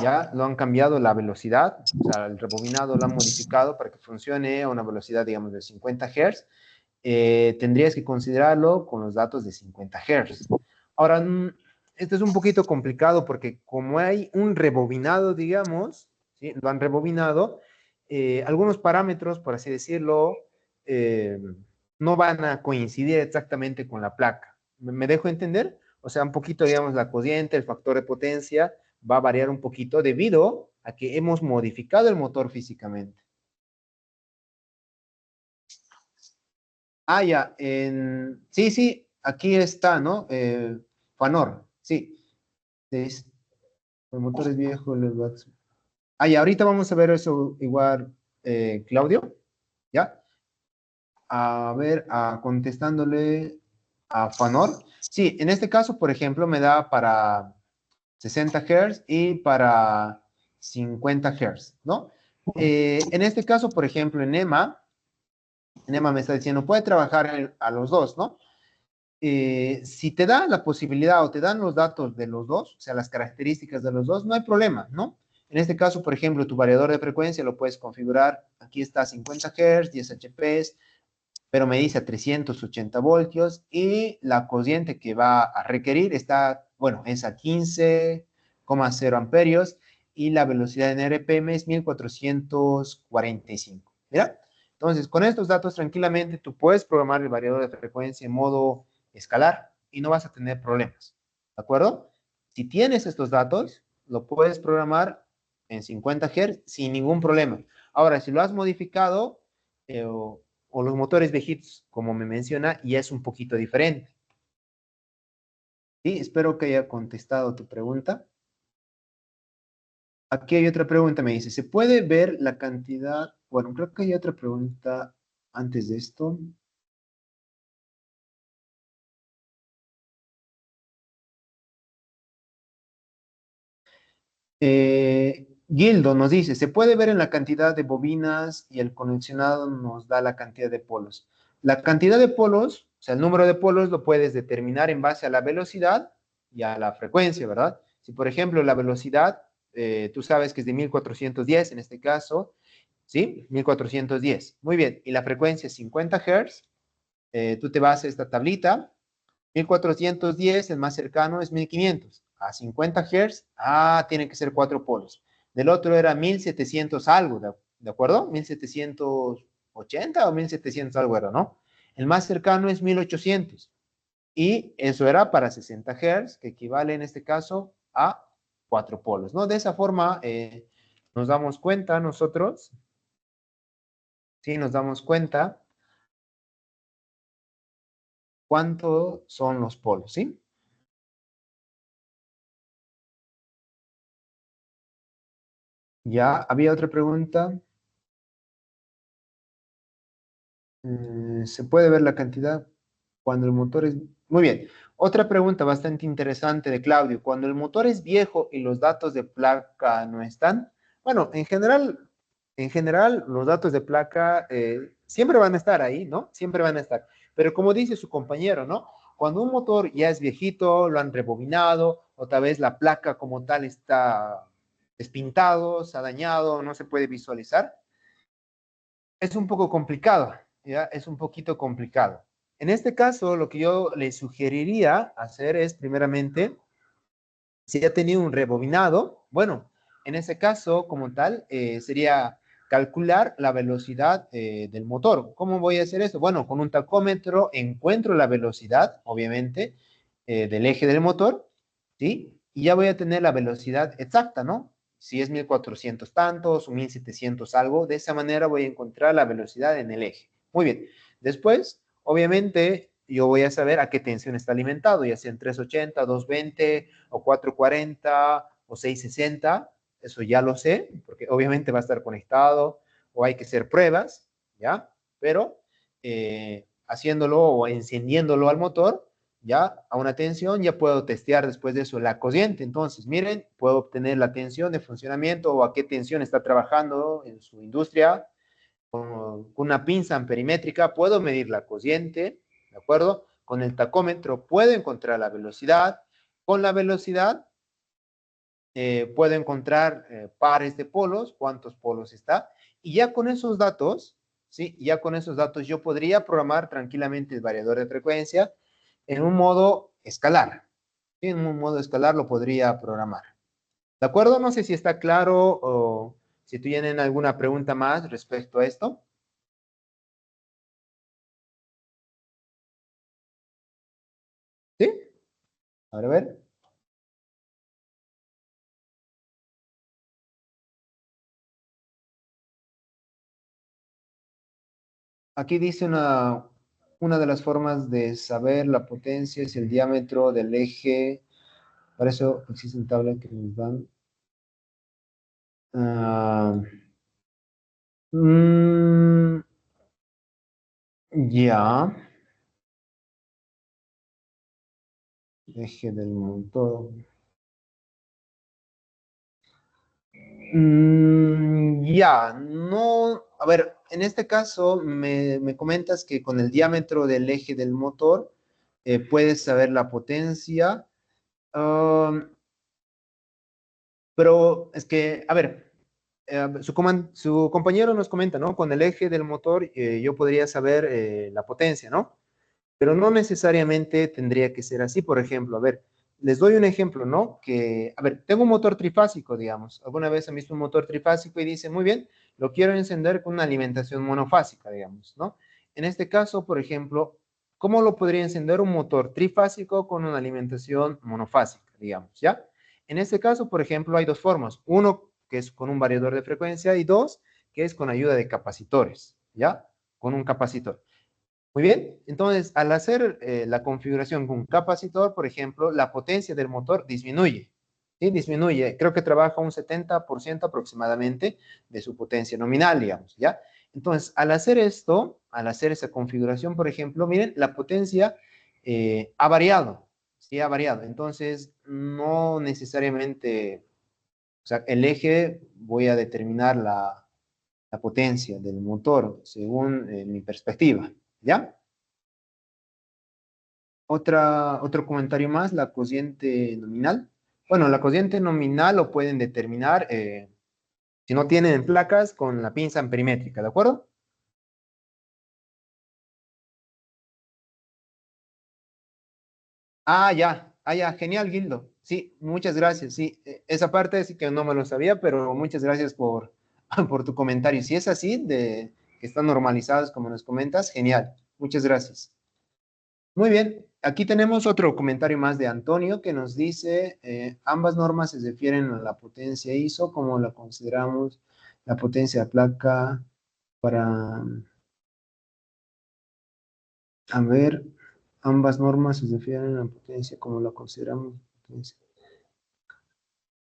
ya lo han cambiado la velocidad, o sea, el rebobinado lo han modificado para que funcione a una velocidad, digamos, de 50 Hz, tendrías que considerarlo con los datos de 50 Hz. Ahora, esto es un poquito complicado porque como hay un rebobinado, digamos, ¿sí? Lo han rebobinado, algunos parámetros, por así decirlo, eh, no van a coincidir exactamente con la placa. ¿Me dejo entender? O sea, un poquito, digamos, la cociente, el factor de potencia va a variar un poquito debido a que hemos modificado el motor físicamente. Ah, ya, sí, sí, aquí está, ¿no? Fanor, sí. Es... El motor es viejo, los watts. Ah, ya, ahorita vamos a ver eso igual, Claudio, ¿ya? A ver, contestándole a Fanor. Sí, en este caso, por ejemplo, me da para 60 Hz y para 50 Hz, ¿no? En este caso, por ejemplo, en EMA me está diciendo, puede trabajar a los dos, ¿no? Si te da la posibilidad o te dan los datos de los dos, o sea, las características de los dos, no hay problema, ¿no? En este caso, por ejemplo, tu variador de frecuencia lo puedes configurar, aquí está 50 Hz, 10 HPs, pero me dice a 380 voltios y la corriente que va a requerir está, bueno, es a 15,0 amperios y la velocidad en RPM es 1445. ¿Mira? Entonces, con estos datos tranquilamente tú puedes programar el variador de frecuencia en modo escalar y no vas a tener problemas. ¿De acuerdo? Si tienes estos datos, lo puedes programar en 50 Hz sin ningún problema. Ahora, si lo has modificado o los motores viejitos, como me menciona, y es un poquito diferente. Sí, espero que haya contestado tu pregunta. Aquí hay otra pregunta, me dice, ¿se puede ver la cantidad? Bueno, creo que hay otra pregunta antes de esto. Gildo nos dice, se puede ver en la cantidad de bobinas y el conexionado nos da la cantidad de polos. La cantidad de polos, o sea, el número de polos lo puedes determinar en base a la velocidad y a la frecuencia, ¿verdad? Si, por ejemplo, la velocidad, tú sabes que es de 1410 en este caso, ¿sí? 1410. Muy bien. Y la frecuencia es 50 Hz. Tú te vas a esta tablita. 1410, el más cercano es 1500. A 50 Hz, tiene que ser 4 polos. Del otro era 1700 algo, ¿de acuerdo? 1780 o 1700 algo era, ¿no? El más cercano es 1800. Y eso era para 60 Hz, que equivale en este caso a 4 polos, ¿no? De esa forma nos damos cuenta nosotros, ¿sí? Nos damos cuenta cuánto son los polos, ¿sí? Ya, había otra pregunta. Se puede ver la cantidad cuando el motor es... Muy bien. Otra pregunta bastante interesante de Claudio. Cuando el motor es viejo y los datos de placa no están, bueno, en general los datos de placa siempre van a estar ahí, ¿no? Siempre van a estar. Pero como dice su compañero, ¿no? Cuando un motor ya es viejito, lo han rebobinado, o tal vez la placa como tal está despintado, se ha dañado, no se puede visualizar, es un poco complicado, ¿ya? Es un poquito complicado. En este caso, lo que yo le sugeriría hacer es, primeramente, si ya tenido un rebobinado, bueno, en ese caso, como tal, sería calcular la velocidad del motor. ¿Cómo voy a hacer eso? Bueno, con un tacómetro encuentro la velocidad, obviamente, del eje del motor, ¿sí? Y ya voy a tener la velocidad exacta, ¿no? Si es 1400 tantos o 1700 algo, de esa manera voy a encontrar la velocidad en el eje. Muy bien. Después, obviamente, yo voy a saber a qué tensión está alimentado, ya sea en 380, 220 o 440 o 660. Eso ya lo sé, porque obviamente va a estar conectado o hay que hacer pruebas, ¿ya? Pero haciéndolo o encendiéndolo al motor, ya a una tensión, ya puedo testear después de eso la corriente. Entonces, miren, puedo obtener la tensión de funcionamiento o a qué tensión está trabajando en su industria con una pinza amperimétrica, puedo medir la cociente, ¿de acuerdo? Con el tacómetro puedo encontrar la velocidad. Con la velocidad puedo encontrar pares de polos, cuántos polos está. Y ya con esos datos, ¿sí? Ya con esos datos yo podría programar tranquilamente el variador de frecuencia en un modo escalar. ¿Sí? En un modo escalar lo podría programar. ¿De acuerdo? No sé si está claro o si tienen alguna pregunta más respecto a esto. ¿Sí? A ver. Aquí dice una de las formas de saber la potencia es el diámetro del eje. Para eso existen tablas que nos dan. ah, mm, ya, eje del motor. Ya, no. A ver, en este caso me comentas que con el diámetro del eje del motor puedes saber la potencia. Ah, pero es que, a ver, su compañero nos comenta, ¿no? Con el eje del motor yo podría saber la potencia, ¿no? Pero no necesariamente tendría que ser así. Por ejemplo, a ver, les doy un ejemplo, ¿no? Que, a ver, tengo un motor trifásico, digamos. Alguna vez han visto un motor trifásico y dice, muy bien, lo quiero encender con una alimentación monofásica, digamos, ¿no? En este caso, por ejemplo, ¿cómo lo podría encender un motor trifásico con una alimentación monofásica, digamos, ¿ya? En este caso, por ejemplo, hay dos formas. Uno, que es con un variador de frecuencia, y dos, que es con ayuda de capacitores, ¿ya? Con un capacitor. Muy bien, entonces al hacer la configuración con un capacitor, por ejemplo, la potencia del motor disminuye. ¿Sí? Disminuye, creo que trabaja un 70% aproximadamente de su potencia nominal, digamos, ¿ya? Entonces, al hacer esto, al hacer esa configuración, por ejemplo, miren, la potencia ha variado, ¿sí? Ha variado. Entonces, no necesariamente sea, el eje voy a determinar la potencia del motor según mi perspectiva, ¿ya? Otro comentario más, la cociente nominal. Bueno, la cociente nominal lo pueden determinar, si no tienen placas, con la pinza amperímétrica, ¿de acuerdo? Ya, genial, Gildo. Sí, muchas gracias. Sí, esa parte sí que no me lo sabía, pero muchas gracias por, por tu comentario. Si es así, de que están normalizados como nos comentas, genial. Muchas gracias. Muy bien, aquí tenemos otro comentario más de Antonio que nos dice, ambas normas se refieren a la potencia ISO, como la consideramos la potencia de placa para, a ver, ambas normas se refieren a la potencia, como la consideramos potencia.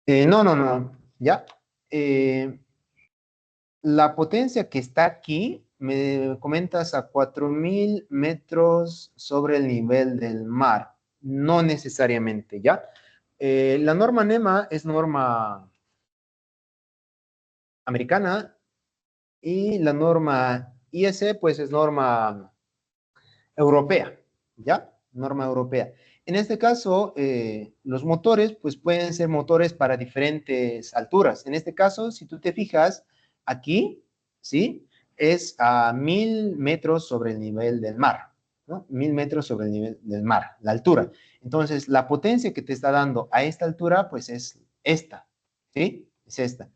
No, ya. Eh, la potencia que está aquí, me comentas a 4000 metros sobre el nivel del mar. No necesariamente, ¿ya? La norma NEMA es norma americana y la norma IS, pues es norma europea, ¿ya? Norma europea. En este caso, los motores, pues pueden ser motores para diferentes alturas. En este caso, si tú te fijas, aquí, ¿sí? Es a 1000 metros sobre el nivel del mar, ¿no? 1000 metros sobre el nivel del mar, la altura. Entonces, la potencia que te está dando a esta altura, pues es esta, ¿sí? Es esta.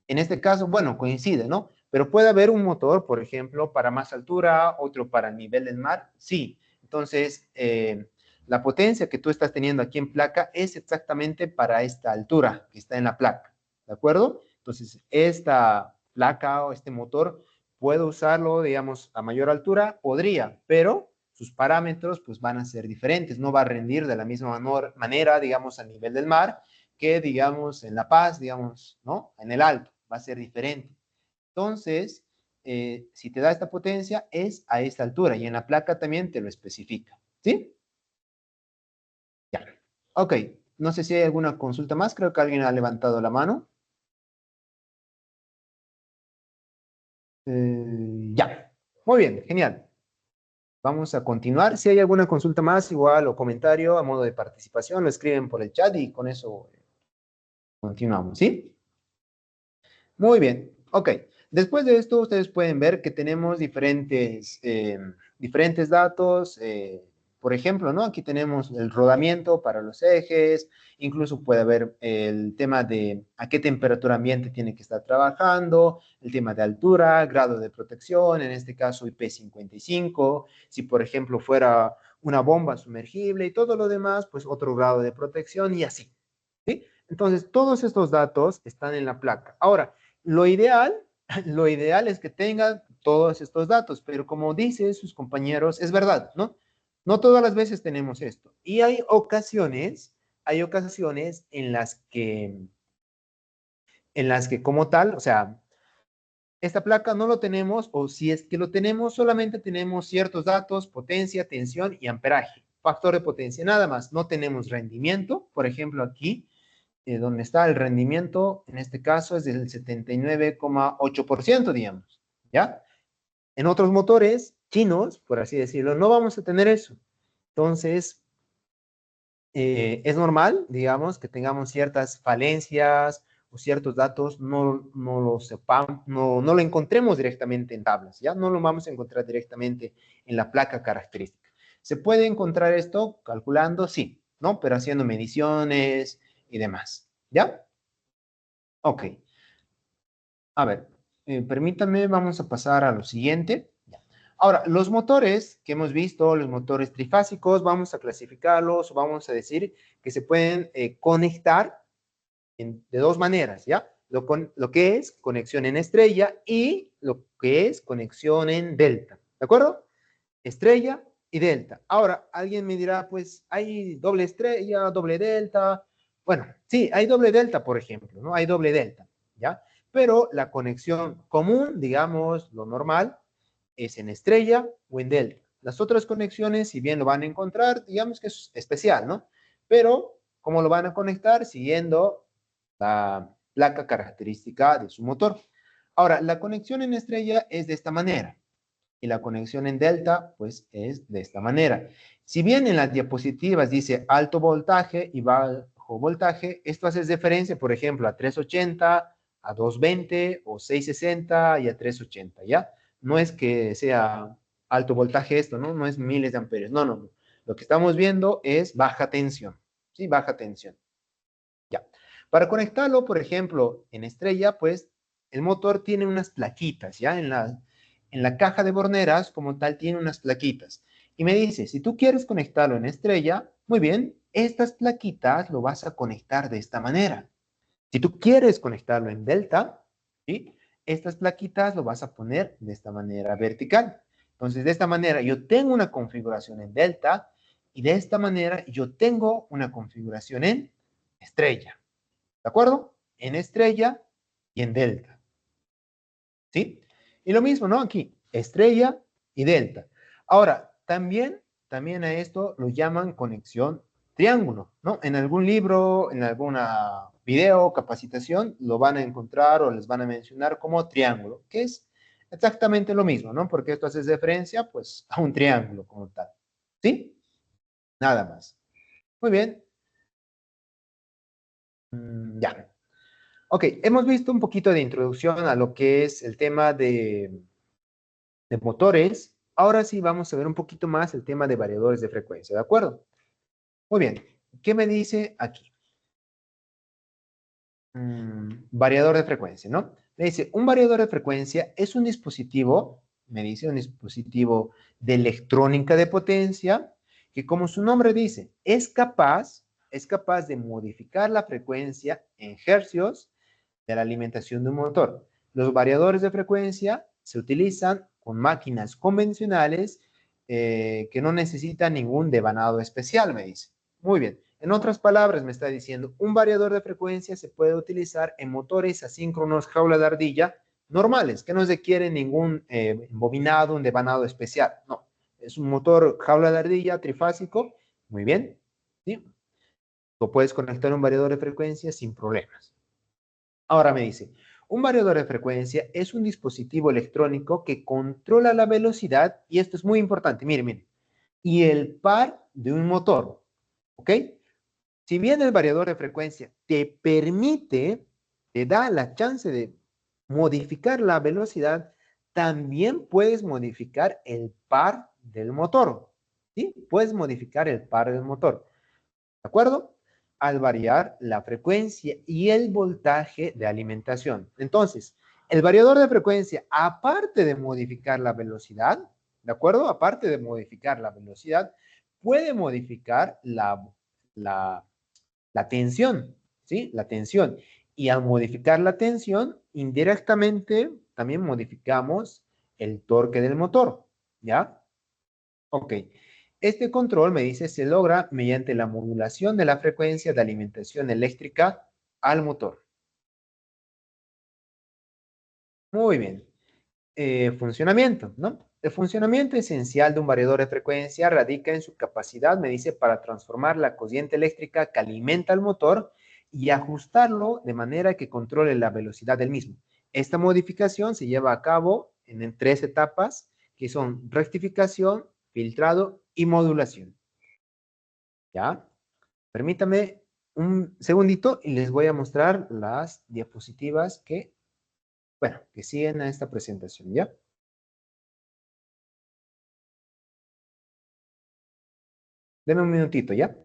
En este caso, bueno, coincide, ¿no? Pero puede haber un motor, por ejemplo, para más altura, otro para el nivel del mar, sí. Entonces, la potencia que tú estás teniendo aquí en placa es exactamente para esta altura que está en la placa, ¿de acuerdo? Entonces, esta placa o este motor, puedo usarlo, digamos, a mayor altura, podría, pero sus parámetros pues van a ser diferentes, no va a rendir de la misma manera, digamos, a nivel del mar, que digamos en La Paz, digamos, ¿no? En el alto, va a ser diferente. Entonces, si te da esta potencia, es a esta altura y en la placa también te lo especifica. ¿Sí? Ya. Ok. No sé si hay alguna consulta más. Creo que alguien ha levantado la mano. Ya. Muy bien, genial. Vamos a continuar. Si hay alguna consulta más, igual o comentario a modo de participación, lo escriben por el chat y con eso continuamos. ¿Sí? Muy bien, ok. Después de esto, ustedes pueden ver que tenemos diferentes datos. Por ejemplo, ¿no? Aquí tenemos el rodamiento para los ejes. Incluso puede haber el tema de a qué temperatura ambiente tiene que estar trabajando, el tema de altura, grado de protección, en este caso IP55. Si, por ejemplo, fuera una bomba sumergible y todo lo demás, pues otro grado de protección y así. ¿Sí? Entonces, todos estos datos están en la placa. Ahora, lo ideal, lo ideal es que tengan todos estos datos, pero como dicen sus compañeros, es verdad, ¿no? No todas las veces tenemos esto. Y hay ocasiones en las que como tal, o sea, esta placa no lo tenemos, o si es que lo tenemos, solamente tenemos ciertos datos, potencia, tensión y amperaje. Factor de potencia, nada más. No tenemos rendimiento, por ejemplo, aquí donde está el rendimiento, en este caso es del 79,8%, digamos, ¿ya? En otros motores chinos, por así decirlo, no vamos a tener eso. Entonces, es normal, digamos, que tengamos ciertas falencias o ciertos datos, no lo sepamos, no lo encontremos directamente en tablas, ¿ya? No lo vamos a encontrar directamente en la placa característica. ¿Se puede encontrar esto calculando? Sí, ¿no? Pero haciendo mediciones y demás, ¿ya? Ok. A ver, permítanme, vamos a pasar a lo siguiente. Ya. Ahora, los motores que hemos visto, los motores trifásicos, vamos a clasificarlos, vamos a decir que se pueden conectar de dos maneras, ¿ya? Lo que es conexión en estrella y lo que es conexión en delta, ¿de acuerdo? Estrella y delta. Ahora, alguien me dirá, pues, hay doble estrella, doble delta. Bueno, sí, hay doble delta, por ejemplo, ¿no? Hay doble delta, ¿ya? Pero la conexión común, digamos, lo normal, es en estrella o en delta. Las otras conexiones, si bien lo van a encontrar, digamos que es especial, ¿no? Pero, ¿cómo lo van a conectar? Siguiendo placa característica de su motor. Ahora, la conexión en estrella es de esta manera y la conexión en delta, pues es de esta manera. Si bien en las diapositivas dice alto voltaje y bajo voltaje, esto hace referencia, por ejemplo, a 380, a 220 o 660 y a 380, ¿ya? No es que sea alto voltaje esto, ¿no? No es miles de amperios, no, no, no. Lo que estamos viendo es baja tensión, ¿sí? Baja tensión, ya. Para conectarlo, por ejemplo, en estrella, pues el motor tiene unas plaquitas, ¿ya? En la caja de borneras, como tal, tiene unas plaquitas. Y me dice, si tú quieres conectarlo en estrella, muy bien, estas plaquitas lo vas a conectar de esta manera. Si tú quieres conectarlo en delta, ¿sí? Estas plaquitas lo vas a poner de esta manera vertical. Entonces, de esta manera yo tengo una configuración en delta y de esta manera yo tengo una configuración en estrella. ¿De acuerdo? En estrella y en delta. ¿Sí? Y lo mismo, ¿no? Aquí, estrella y delta. Ahora, también a esto lo llaman conexión triángulo, ¿no? En algún libro, en alguna video, capacitación, lo van a encontrar o les van a mencionar como triángulo, que es exactamente lo mismo, ¿no? Porque esto hace referencia, pues, a un triángulo como tal. ¿Sí? Nada más. Muy bien. Ya. Ok, hemos visto un poquito de introducción a lo que es el tema de motores. Ahora sí vamos a ver un poquito más el tema de variadores de frecuencia, ¿de acuerdo? Muy bien, ¿qué me dice aquí? Variador de frecuencia, ¿no? Me dice, un variador de frecuencia es un dispositivo, me dice, un dispositivo de electrónica de potencia que, como su nombre dice, es capaz de modificar la frecuencia en hercios de la alimentación de un motor. Los variadores de frecuencia se utilizan con máquinas convencionales que no necesitan ningún devanado especial, me dice. Muy bien. En otras palabras, me está diciendo, un variador de frecuencia se puede utilizar en motores asíncronos jaula de ardilla normales, que no requieren ningún bobinado, un devanado especial. No, es un motor jaula de ardilla trifásico. Muy bien. ¿Sí? Lo puedes conectar a un variador de frecuencia sin problemas. Ahora me dice, un variador de frecuencia es un dispositivo electrónico que controla la velocidad, y esto es muy importante, mire, mire, y el par de un motor, ¿ok? Si bien el variador de frecuencia te da la chance de modificar la velocidad, también puedes modificar el par del motor, ¿sí? Puedes modificar el par del motor. ¿De acuerdo? Al variar la frecuencia y el voltaje de alimentación. Entonces, el variador de frecuencia, aparte de modificar la velocidad, ¿de acuerdo? Aparte de modificar la velocidad, puede modificar la, la tensión, ¿sí? La tensión. Y al modificar la tensión, indirectamente también modificamos el torque del motor, ¿ya? Ok. Este control, me dice, se logra mediante la modulación de la frecuencia de alimentación eléctrica al motor. Muy bien. Funcionamiento, ¿no? El funcionamiento esencial de un variador de frecuencia radica en su capacidad, me dice, para transformar la corriente eléctrica que alimenta al motor y ajustarlo de manera que controle la velocidad del mismo. Esta modificación se lleva a cabo en tres etapas, que son rectificación, filtrado y modulación. ¿Ya? Permítame un segundito y les voy a mostrar las diapositivas que, bueno, que siguen a esta presentación, ¿ya? Denme un minutito, ¿ya?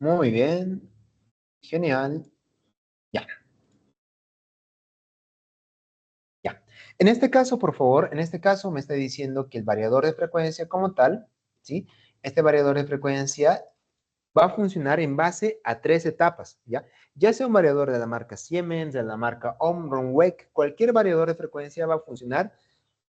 Muy bien. Genial. Ya, ya. En este caso, por favor, en este caso me está diciendo que el variador de frecuencia como tal, ¿sí? Este variador de frecuencia va a funcionar en base a tres etapas, ¿ya? Ya sea un variador de la marca Siemens, de la marca Omron, Weck, cualquier variador de frecuencia va a funcionar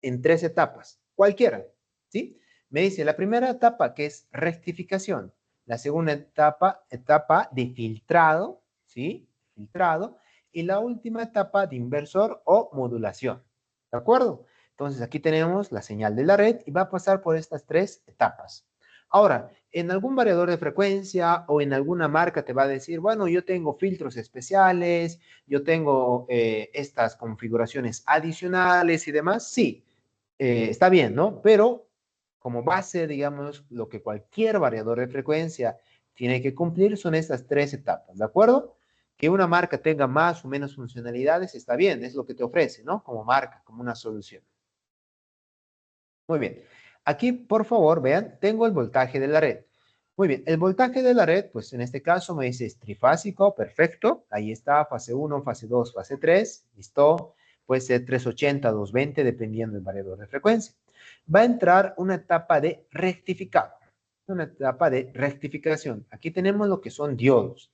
en tres etapas, cualquiera, ¿sí? Me dice la primera etapa que es rectificación, la segunda etapa, etapa de filtrado, ¿sí? Filtrado, y la última etapa de inversor o modulación, ¿de acuerdo? Entonces aquí tenemos la señal de la red y va a pasar por estas tres etapas. Ahora, en algún variador de frecuencia o en alguna marca te va a decir, bueno, yo tengo filtros especiales, yo tengo estas configuraciones adicionales y demás. Sí, está bien, ¿no? Pero como base, digamos, lo que cualquier variador de frecuencia tiene que cumplir son estas tres etapas, ¿de acuerdo? Que una marca tenga más o menos funcionalidades está bien, es lo que te ofrece, ¿no? Como marca, como una solución. Muy bien. Aquí, por favor, vean, tengo el voltaje de la red. Muy bien, el voltaje de la red, pues en este caso me dice es trifásico, perfecto. Ahí está, fase uno, fase 2, fase 3, listo. Puede ser 380, 220, dependiendo del variador de frecuencia. Va a entrar una etapa de rectificado, una etapa de rectificación. Aquí tenemos lo que son diodos.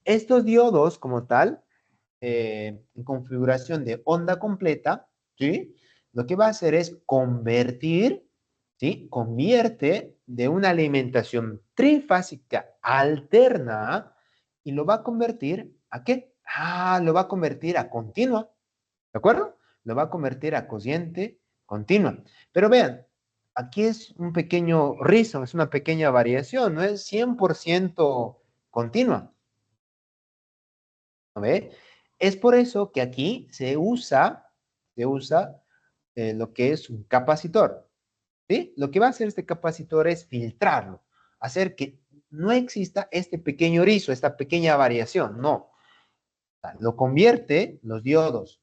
Estos diodos, como tal, en configuración de onda completa, ¿sí? Lo que va a hacer es convertir, ¿sí? Convierte de una alimentación trifásica alterna y lo va a convertir ¿a qué? Ah, lo va a convertir a continua, ¿de acuerdo? Lo va a convertir a cociente continua. Pero vean, aquí es un pequeño rizo, es una pequeña variación, no es 100% continua. ¿No ve? Es por eso que aquí se usa lo que es un capacitor, ¿sí? Lo que va a hacer este capacitor es filtrarlo, hacer que no exista este pequeño rizo, esta pequeña variación, no. O sea, lo convierte los diodos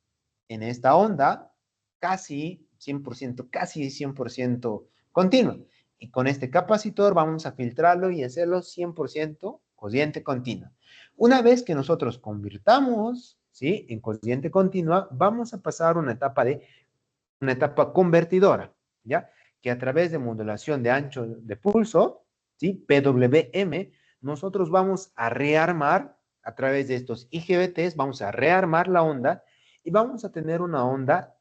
en esta onda casi 100%, casi 100% continua. Y con este capacitor vamos a filtrarlo y hacerlo 100% corriente continua. Una vez que nosotros convirtamos, ¿sí? En corriente continua, vamos a pasar a una etapa convertidora, ¿ya? Que a través de modulación de ancho de pulso, ¿sí? PWM, nosotros vamos a rearmar a través de estos IGBTs, vamos a rearmar la onda y vamos a tener una onda,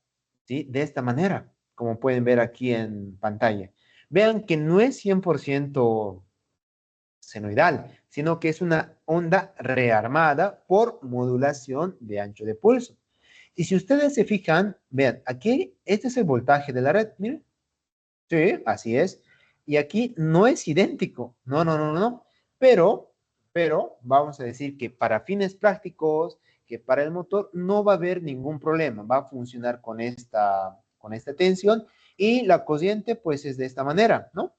¿sí? De esta manera, como pueden ver aquí en pantalla. Vean que no es 100% senoidal, sino que es una onda rearmada por modulación de ancho de pulso. Y si ustedes se fijan, vean, aquí este es el voltaje de la red, miren. Sí, así es. Y aquí no es idéntico. No, no, no, no. Pero vamos a decir que para fines prácticos, que para el motor no va a haber ningún problema. Va a funcionar con esta tensión y la corriente pues es de esta manera, ¿no?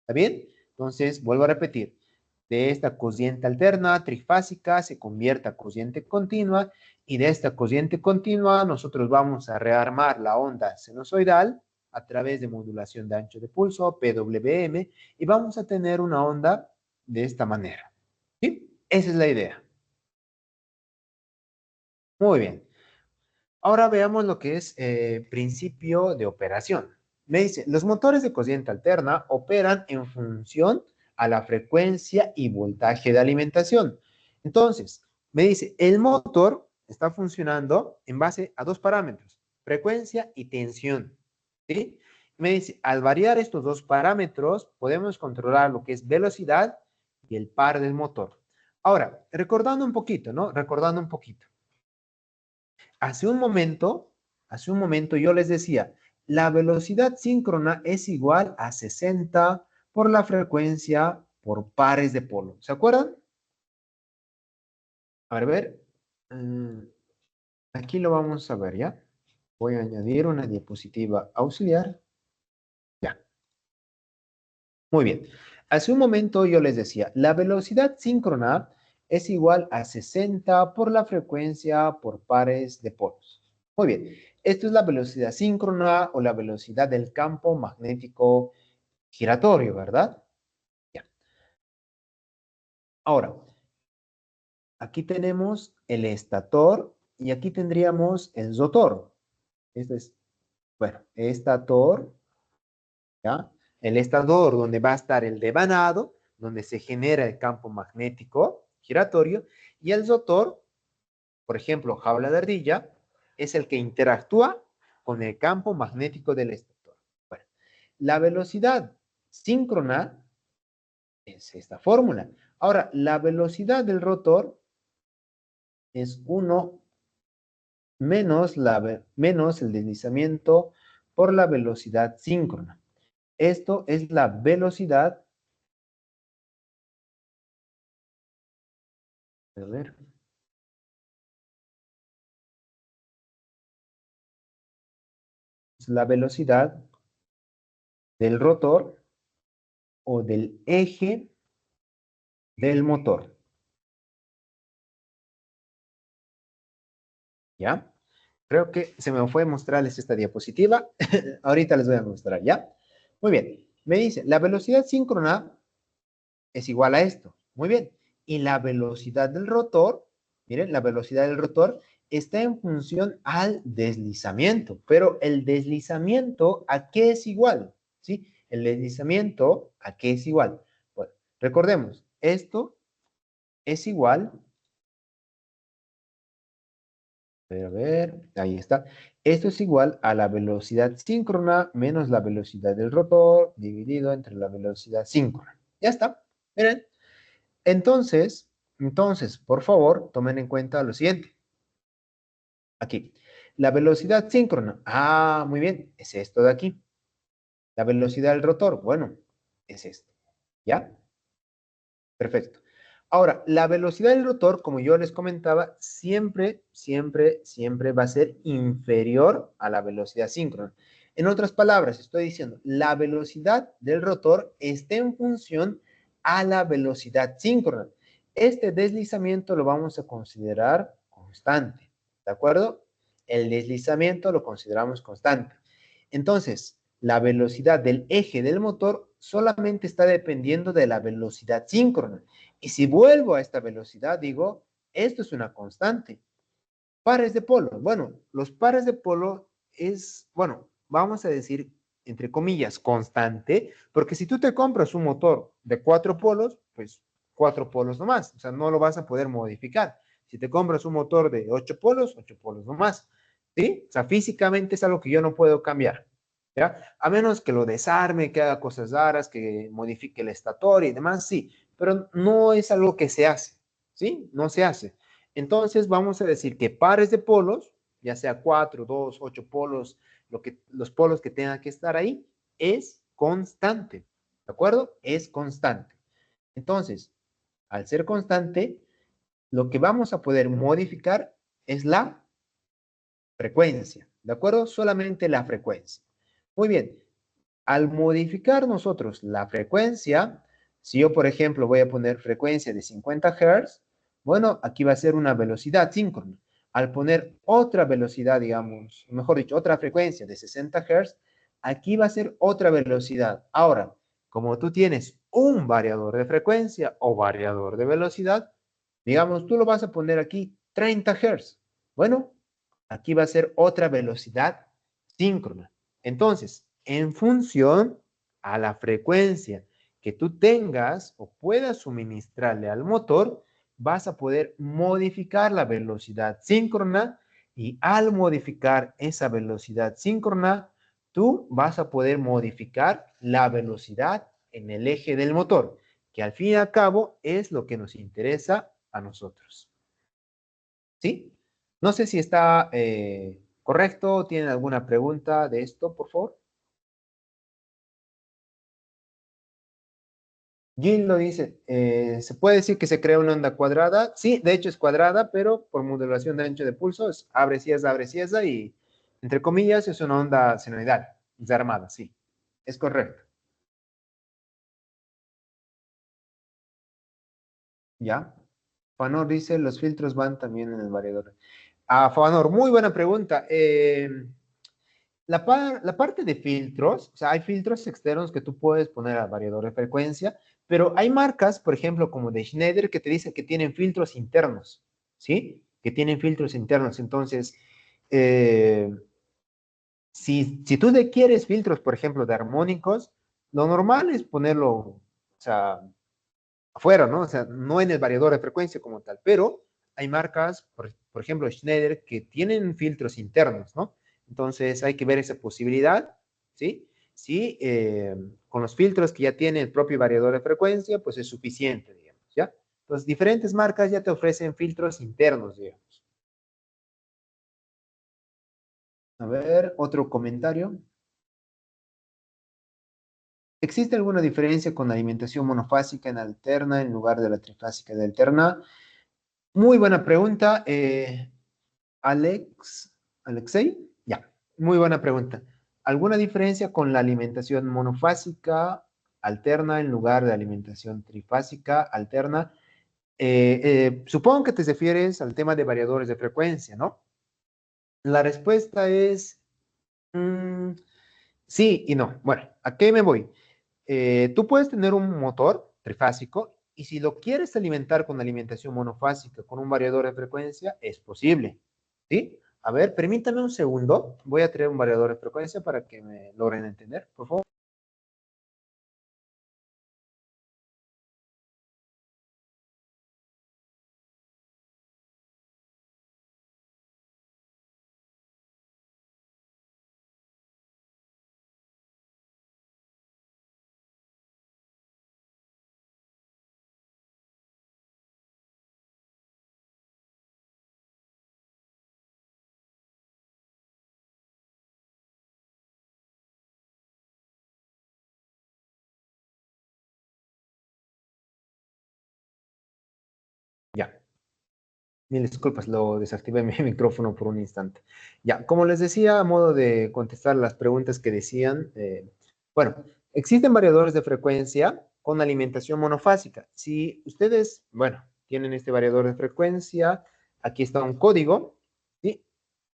¿Está bien? Entonces, vuelvo a repetir. De esta corriente alterna trifásica se convierte a corriente continua y de esta corriente continua nosotros vamos a rearmar la onda sinusoidal a través de modulación de ancho de pulso, PWM, y vamos a tener una onda de esta manera. ¿Sí? Esa es la idea. Muy bien. Ahora veamos lo que es principio de operación. Me dice, los motores de corriente alterna operan en función a la frecuencia y voltaje de alimentación. Entonces, me dice, el motor está funcionando en base a dos parámetros, frecuencia y tensión. ¿Sí? Me dice, al variar estos dos parámetros, podemos controlar lo que es velocidad y el par del motor. Ahora, recordando un poquito, ¿no? Recordando un poquito. Hace un momento yo les decía, la velocidad síncrona es igual a 60 por la frecuencia por pares de polo. ¿Se acuerdan? A ver, aquí lo vamos a ver, ¿ya? Voy a añadir una diapositiva auxiliar. Ya, muy bien. Hace un momento yo les decía, la velocidad síncrona es igual a 60 por la frecuencia por pares de polos. Muy bien, esto es la velocidad síncrona o la velocidad del campo magnético giratorio, ¿verdad? Ya. Ahora, aquí tenemos el estator y aquí tendríamos el rotor. Este es, bueno, estator, ¿ya? El estator donde va a estar el devanado, donde se genera el campo magnético giratorio, y el rotor, por ejemplo, jaula de ardilla, es el que interactúa con el campo magnético del estator. Bueno, la velocidad síncrona es esta fórmula. Ahora, la velocidad del rotor es 1 menos el deslizamiento por la velocidad síncrona. Esto es la velocidad, a ver, es la velocidad del rotor o del eje del motor, ¿ya? Creo que se me fue mostrarles esta diapositiva. Ahorita les voy a mostrar, ¿ya? Muy bien. Me dice, la velocidad síncrona es igual a esto. Muy bien. Y la velocidad del rotor, miren, la velocidad del rotor está en función al deslizamiento. Pero el deslizamiento, ¿a qué es igual? ¿Sí? El deslizamiento, ¿a qué es igual? Bueno, recordemos, esto es igual, a ver, ahí está. Esto es igual a la velocidad síncrona menos la velocidad del rotor dividido entre la velocidad síncrona. Ya está. Miren. Entonces, por favor, tomen en cuenta lo siguiente. Aquí, la velocidad síncrona. Ah, muy bien, es esto de aquí. La velocidad del rotor, bueno, es esto. ¿Ya? Perfecto. Ahora, la velocidad del rotor, como yo les comentaba, siempre va a ser inferior a la velocidad síncrona. En otras palabras, estoy diciendo, la velocidad del rotor está en función a la velocidad síncrona. Este deslizamiento lo vamos a considerar constante, ¿de acuerdo? El deslizamiento lo consideramos constante. Entonces, la velocidad del eje del motor solamente está dependiendo de la velocidad síncrona. Y si vuelvo a esta velocidad, digo, esto es una constante. Pares de polo. Bueno, los pares de polo es, bueno, vamos a decir, entre comillas, constante, porque si tú te compras un motor de 4 polos, pues 4 polos nomás, o sea, no lo vas a poder modificar. Si te compras un motor de 8 polos, 8 polos nomás, ¿sí? O sea, físicamente es algo que yo no puedo cambiar, ¿ya? A menos que lo desarme, que haga cosas raras, que modifique el estator y demás, sí, pero no es algo que se hace, ¿sí? No se hace. Entonces vamos a decir que pares de polos, ya sea 4, 2, 8 polos, los polos que tengan que estar ahí, es constante. ¿De acuerdo? Es constante. Entonces, al ser constante, lo que vamos a poder modificar es la frecuencia. ¿De acuerdo? Solamente la frecuencia. Muy bien. Al modificar nosotros la frecuencia, si yo, por ejemplo, voy a poner frecuencia de 50 Hz, bueno, aquí va a ser una velocidad síncrona. Al poner otra velocidad, digamos, mejor dicho, otra frecuencia de 60 Hz, aquí va a ser otra velocidad. Ahora, como tú tienes un variador de frecuencia o variador de velocidad, digamos, tú lo vas a poner aquí 30 Hz. Bueno, aquí va a ser otra velocidad síncrona. Entonces, en función a la frecuencia que tú tengas o puedas suministrarle al motor, vas a poder modificar la velocidad síncrona y al modificar esa velocidad síncrona, tú vas a poder modificar la velocidad en el eje del motor, que al fin y al cabo es lo que nos interesa a nosotros. ¿Sí? No sé si está correcto. ¿Tienen alguna pregunta de esto, por favor? Gil lo dice, ¿se puede decir que se crea una onda cuadrada? Sí, de hecho es cuadrada, pero por modulación de ancho de pulso es abre, ciesa y, entre comillas, es una onda senoidal, desarmada, sí. Es correcto. ¿Ya? Fanor dice, los filtros van también en el variador. Ah, Fanor, muy buena pregunta. La parte de filtros, o sea, hay filtros externos que tú puedes poner a variador de frecuencia, pero hay marcas, por ejemplo, como de Schneider, que te dicen que tienen filtros internos, ¿sí? Que tienen filtros internos. Entonces, eh, si tú quieres filtros, por ejemplo, de armónicos, lo normal es ponerlo, o sea, afuera, ¿no? O sea, no en el variador de frecuencia como tal, pero hay marcas, por ejemplo, Schneider, que tienen filtros internos, ¿no? Entonces hay que ver esa posibilidad, ¿sí? Sí, con los filtros que ya tiene el propio variador de frecuencia, pues es suficiente, digamos, ¿ya? Entonces, diferentes marcas ya te ofrecen filtros internos, digamos. A ver, otro comentario. ¿Existe alguna diferencia con la alimentación monofásica en alterna en lugar de la trifásica de alterna? Muy buena pregunta. Alexei, ya, muy buena pregunta. ¿Alguna diferencia con la alimentación monofásica alterna en lugar de alimentación trifásica alterna? Supongo que te refieres al tema de variadores de frecuencia, ¿no? La respuesta es mm, sí y no. Bueno, ¿a qué me voy? Tú puedes tener un motor trifásico y si lo quieres alimentar con alimentación monofásica, con un variador de frecuencia, es posible. ¿Sí? A ver, permítame un segundo. Voy a traer un variador de frecuencia para que me logren entender, por favor. Ya, mil disculpas, lo desactivé mi micrófono por un instante. Ya, como les decía, a modo de contestar las preguntas que decían, bueno, existen variadores de frecuencia con alimentación monofásica. Si ustedes, bueno, tienen este variador de frecuencia, aquí está un código, ¿sí?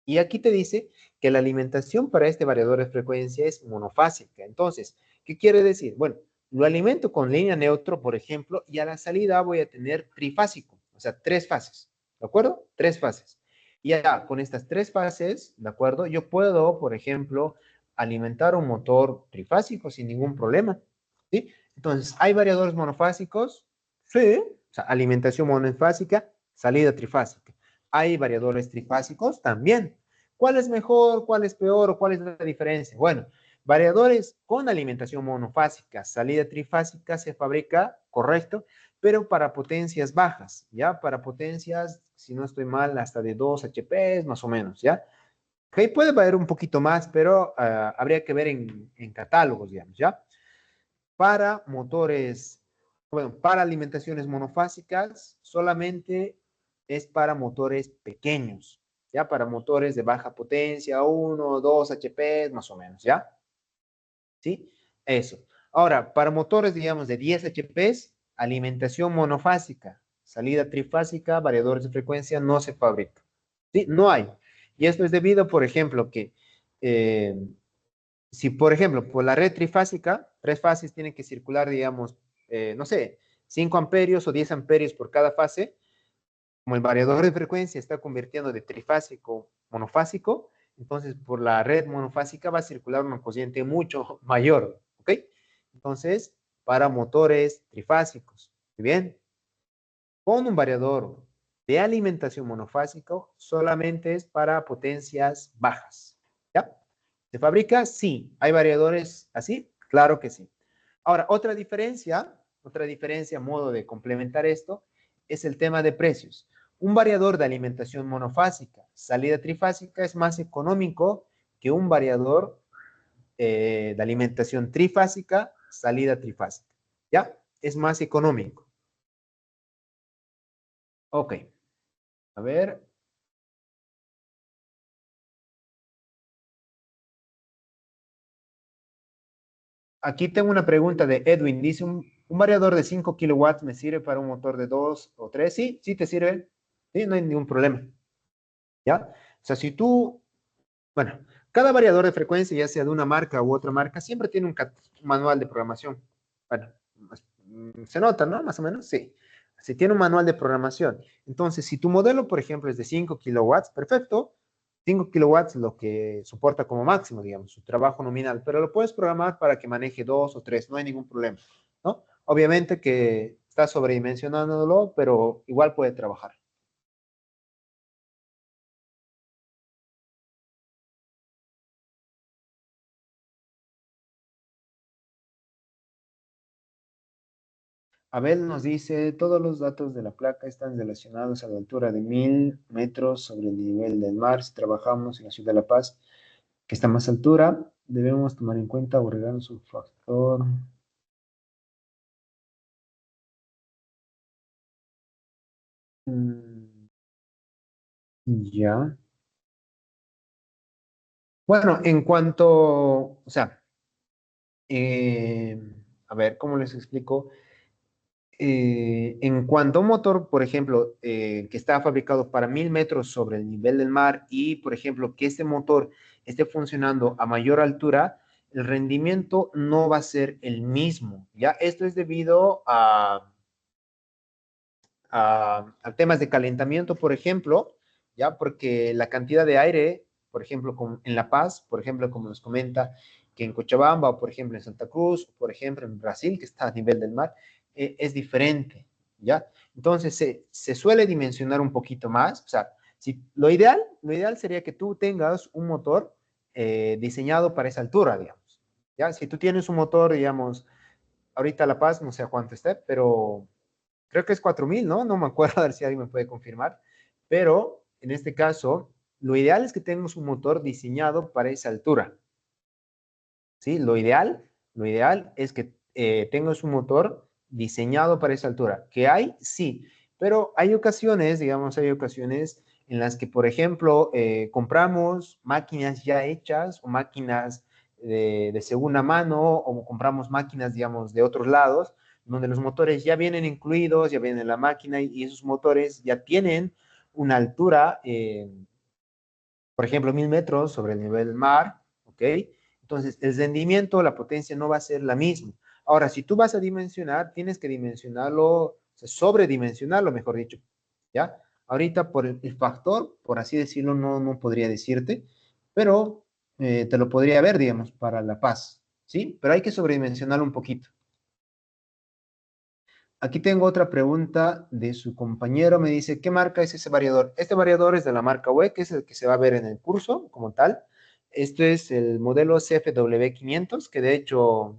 Y aquí te dice que la alimentación para este variador de frecuencia es monofásica. Entonces, ¿qué quiere decir? Bueno, lo alimento con línea neutro, por ejemplo, y a la salida voy a tener trifásico, o sea, tres fases, ¿de acuerdo? Tres fases. Y ya con estas tres fases, ¿de acuerdo? Yo puedo, por ejemplo, alimentar un motor trifásico sin ningún problema, ¿sí? Entonces, ¿hay variadores monofásicos? Sí, o sea, alimentación monofásica, salida trifásica. Hay variadores trifásicos también. ¿Cuál es mejor? ¿Cuál es peor? ¿O cuál es la diferencia? Bueno, variadores con alimentación monofásica, salida trifásica se fabrica, correcto, pero para potencias bajas, ¿ya? Para potencias, si no estoy mal, hasta de 2 HP más o menos, ¿ya? Ok, puede valer un poquito más, pero habría que ver en catálogos, digamos, ¿ya? Para motores, bueno, para alimentaciones monofásicas, solamente es para motores pequeños, ¿ya? Para motores de baja potencia, 1 o 2 HP más o menos, ¿ya? ¿Sí? Eso. Ahora, para motores, digamos, de 10 HP, alimentación monofásica, salida trifásica, variadores de frecuencia, no se fabrica. ¿Sí? No hay. Y esto es debido, por ejemplo, que eh, si, por ejemplo, por la red trifásica, tres fases tienen que circular, digamos, no sé, 5 amperios o 10 amperios por cada fase, como el variador de frecuencia está convirtiendo de trifásico a monofásico, entonces por la red monofásica va a circular una corriente mucho mayor, ¿ok? Entonces, para motores trifásicos, ¿muy bien? Con un variador de alimentación monofásico solamente es para potencias bajas, ¿ya? ¿Se fabrica? Sí. ¿Hay variadores así? Claro que sí. Ahora, otra diferencia, modo de complementar esto, es el tema de precios. Un variador de alimentación monofásica, salida trifásica, es más económico que un variador de alimentación trifásica, salida trifásica. ¿Ya? Es más económico. Ok. A ver, aquí tengo una pregunta de Edwin. Dice, un variador de 5 kilowatts me sirve para un motor de 2 o 3. Sí, sí te sirve. Sí, no hay ningún problema. ¿Ya? O sea, si tú, bueno, Cada variador de frecuencia, ya sea de una marca u otra marca, siempre tiene un manual de programación. Bueno, se nota, ¿no? Más o menos, sí. Si tiene un manual de programación. Entonces, si tu modelo, por ejemplo, es de 5 kilowatts, perfecto. 5 kilowatts lo que soporta como máximo, digamos, su trabajo nominal, pero lo puedes programar para que maneje 2 o 3, no hay ningún problema, ¿no? Obviamente que está sobredimensionándolo, pero igual puede trabajar. Abel nos dice, todos los datos de la placa están relacionados a la altura de 1000 metros sobre el nivel del mar. Si trabajamos en la ciudad de La Paz, que está a más altura, debemos tomar en cuenta agregar su factor. Mm, ya. Bueno, en cuanto, o sea, eh, a ver, ¿cómo les explico? En cuanto a un motor, por ejemplo, que está fabricado para 1000 metros sobre el nivel del mar y, por ejemplo, que este motor esté funcionando a mayor altura, el rendimiento no va a ser el mismo. Ya, esto es debido a temas de calentamiento, por ejemplo, ya, porque la cantidad de aire, por ejemplo, en La Paz, por ejemplo, como nos comenta, que en Cochabamba, o por ejemplo en Santa Cruz, o por ejemplo en Brasil, que está a nivel del mar, es diferente, ¿ya? Entonces se suele dimensionar un poquito más, o sea, si, lo ideal sería que tú tengas un motor diseñado para esa altura, digamos, ¿ya? Si tú tienes un motor, digamos, ahorita La Paz, no sé a cuánto esté, pero creo que es 4000, ¿no? No me acuerdo, a ver si alguien me puede confirmar. Pero en este caso, lo ideal es que tengamos un motor diseñado para esa altura. ¿Sí? Lo ideal es que tengas un motor diseñado para esa altura. ¿Que hay? Sí. Pero hay ocasiones, digamos, hay ocasiones en las que, por ejemplo, compramos máquinas ya hechas o máquinas de segunda mano o compramos máquinas, digamos, de otros lados, donde los motores ya vienen incluidos, ya vienen en la máquina y esos motores ya tienen una altura, por ejemplo, 1000 metros sobre el nivel del mar, ¿ok? Entonces, el rendimiento, la potencia no va a ser la misma. Ahora, si tú vas a dimensionar, tienes que dimensionarlo, o sea, sobredimensionarlo, mejor dicho, ¿ya? Ahorita por el factor, por así decirlo, no podría decirte, pero te lo podría ver, digamos, para La Paz, ¿sí? Pero hay que sobredimensionarlo un poquito. Aquí tengo otra pregunta de su compañero. Me dice, ¿qué marca es ese variador? Este variador es de la marca WE, que es el que se va a ver en el curso como tal. Este es el modelo CFW500, que de hecho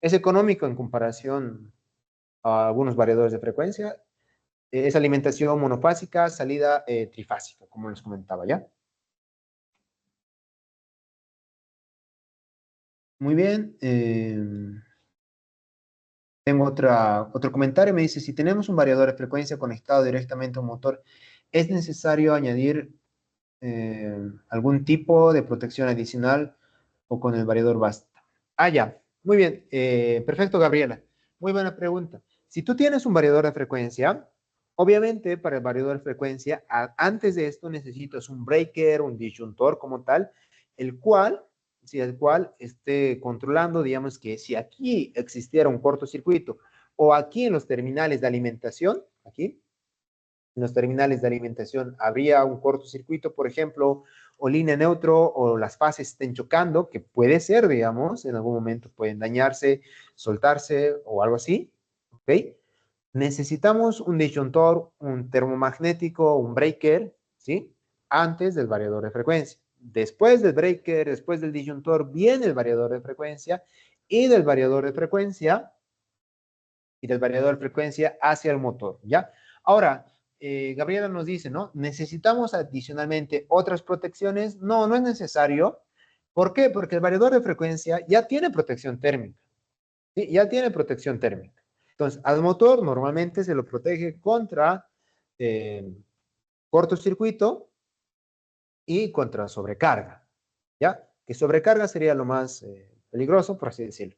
es económico en comparación a algunos variadores de frecuencia. Es alimentación monofásica, salida trifásica, como les comentaba ya. Muy bien. Tengo otro comentario. Me dice, si tenemos un variador de frecuencia conectado directamente a un motor, ¿es necesario añadir algún tipo de protección adicional o con el variador basta? Ah, ya. Muy bien. Perfecto, Gabriela. Muy buena pregunta. Si tú tienes un variador de frecuencia, obviamente para el variador de frecuencia, antes de esto necesitas un breaker, un disyuntor como tal, el cual, si el cual esté controlando, digamos que si aquí existiera un cortocircuito o aquí en los terminales de alimentación, aquí, en los terminales de alimentación habría un cortocircuito, por ejemplo, o línea neutro, o las fases estén chocando, que puede ser, digamos, en algún momento pueden dañarse, soltarse o algo así, ¿ok? Necesitamos un disyuntor, un termomagnético, un breaker, ¿sí? Antes del variador de frecuencia. Después del breaker, después del disyuntor, viene el variador de frecuencia y del variador de frecuencia hacia el motor, ¿ya? Ahora, Gabriela nos dice, ¿no? ¿Necesitamos adicionalmente otras protecciones? No, no es necesario. ¿Por qué? Porque el variador de frecuencia ya tiene protección térmica, ¿sí? Ya tiene protección térmica. Entonces, al motor normalmente se lo protege contra eh, cortocircuito y contra sobrecarga, ¿ya? Que sobrecarga sería lo más peligroso, por así decirlo.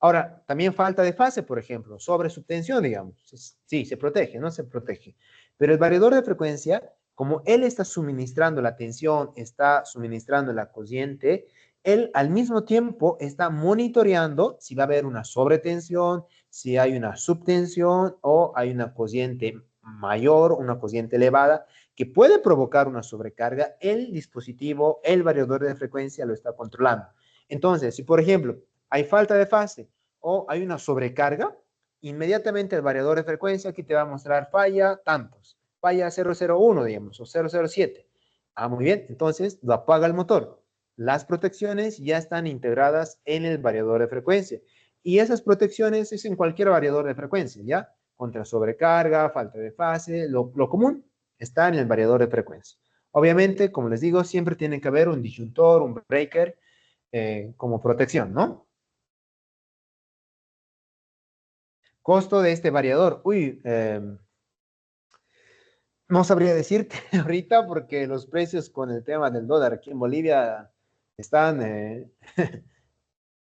Ahora, también falta de fase, por ejemplo, sobre subtensión, digamos. Sí, se protege, no se protege. Pero el variador de frecuencia, como él está suministrando la tensión, está suministrando la corriente, él al mismo tiempo está monitoreando si va a haber una sobretensión, si hay una subtensión o hay una corriente mayor, una corriente elevada, que puede provocar una sobrecarga. El dispositivo, el variador de frecuencia lo está controlando. Entonces, si por ejemplo hay falta de fase o hay una sobrecarga, inmediatamente el variador de frecuencia aquí te va a mostrar falla tantos, falla 001, digamos, o 007. Ah, muy bien, entonces lo apaga el motor. Las protecciones ya están integradas en el variador de frecuencia. Y esas protecciones es en cualquier variador de frecuencia, ¿ya? Contra sobrecarga, falta de fase, lo común está en el variador de frecuencia. Obviamente, como les digo, siempre tiene que haber un disyuntor, un breaker, como protección, ¿no? Costo de este variador. Uy, no sabría decirte ahorita porque los precios con el tema del dólar aquí en Bolivia están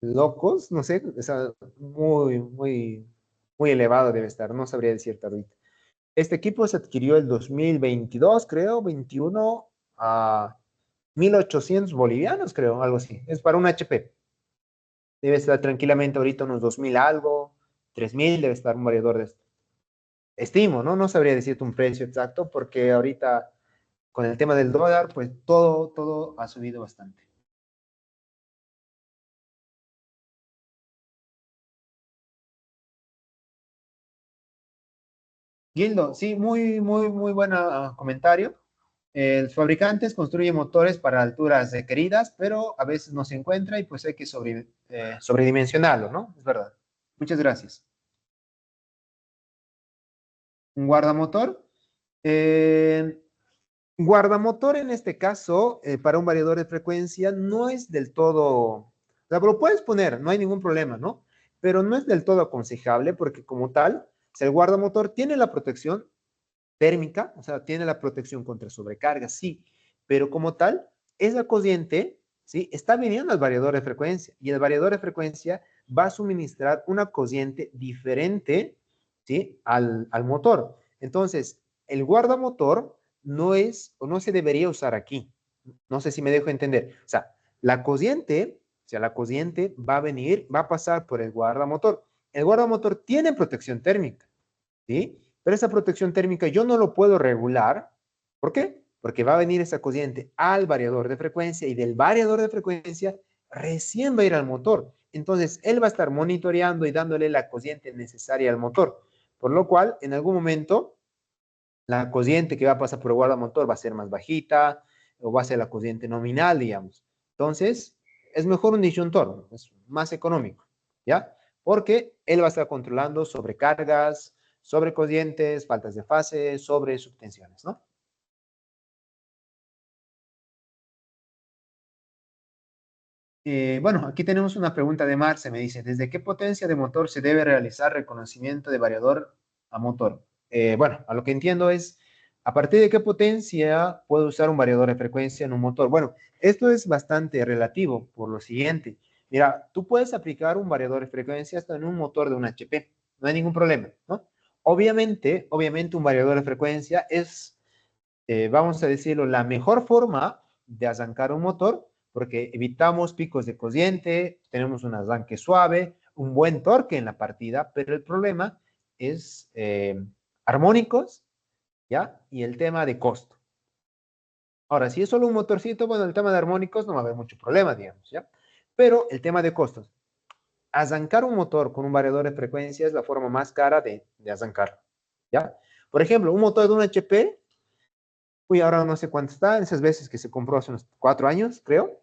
locos, no sé, o sea, muy elevado debe estar, no sabría decirte ahorita. Este equipo se adquirió el 2022, creo, 21 a 1.800 bolivianos, creo, algo así. Es para un HP. Debe estar tranquilamente ahorita unos 2.000 algo, 3.000, debe estar un variador de esto. Estimo, ¿no? No sabría decirte un precio exacto porque ahorita con el tema del dólar, pues todo ha subido bastante. Gildo, sí, muy buena comentario. El fabricante construye motores para alturas requeridas, pero a veces no se encuentra y pues hay que sobredimensionarlo, ¿no? Es verdad. Muchas gracias. Un guardamotor. Eh, Guardamotor en este caso, para un variador de frecuencia, no es del todo, o sea, lo puedes poner, no hay ningún problema, ¿no? Pero no es del todo aconsejable porque como tal, si el guardamotor tiene la protección térmica, o sea, tiene la protección contra sobrecarga, sí, pero como tal, esa corriente, ¿sí? Está viniendo al variador de frecuencia y el variador de frecuencia va a suministrar una corriente diferente, ¿sí? Al motor. Entonces, el guardamotor no es o no se debería usar aquí. No sé si me dejo entender. O sea, la corriente, o sea, la corriente va a venir, va a pasar por el guardamotor. El guardamotor tiene protección térmica, ¿sí? Pero esa protección térmica yo no lo puedo regular. ¿Por qué? Porque va a venir esa corriente al variador de frecuencia y del variador de frecuencia recién va a ir al motor. Entonces, él va a estar monitoreando y dándole la corriente necesaria al motor. Por lo cual, en algún momento, la corriente que va a pasar por el guardamotor va a ser más bajita o va a ser la corriente nominal, digamos. Entonces, es mejor un disyuntor, es más económico, ¿ya? Porque él va a estar controlando sobrecargas, sobrecorrientes, faltas de fase, sobre subtensiones, ¿no? Bueno, aquí tenemos una pregunta de Marce, me dice, ¿desde qué potencia de motor se debe realizar reconocimiento de variador a motor? Bueno, a lo que entiendo es, ¿a partir de qué potencia puedo usar un variador de frecuencia en un motor? Bueno, esto es bastante relativo por lo siguiente. Mira, tú puedes aplicar un variador de frecuencia hasta en un motor de un HP, no hay ningún problema, ¿no? Obviamente un variador de frecuencia es vamos a decirlo, la mejor forma de arrancar un motor, porque evitamos picos de corriente, tenemos un arranque suave, un buen torque en la partida, pero el problema es armónicos, ¿ya? Y el tema de costo. Ahora, si es solo un motorcito, bueno, el tema de armónicos no va a haber mucho problema, digamos, ¿ya? Pero el tema de costos. Arrancar un motor con un variador de frecuencia es la forma más cara de arrancar, ¿ya? Por ejemplo, un motor de un HP. Uy, ahora no sé cuánto está, esas veces que se compró hace unos 4 años, creo,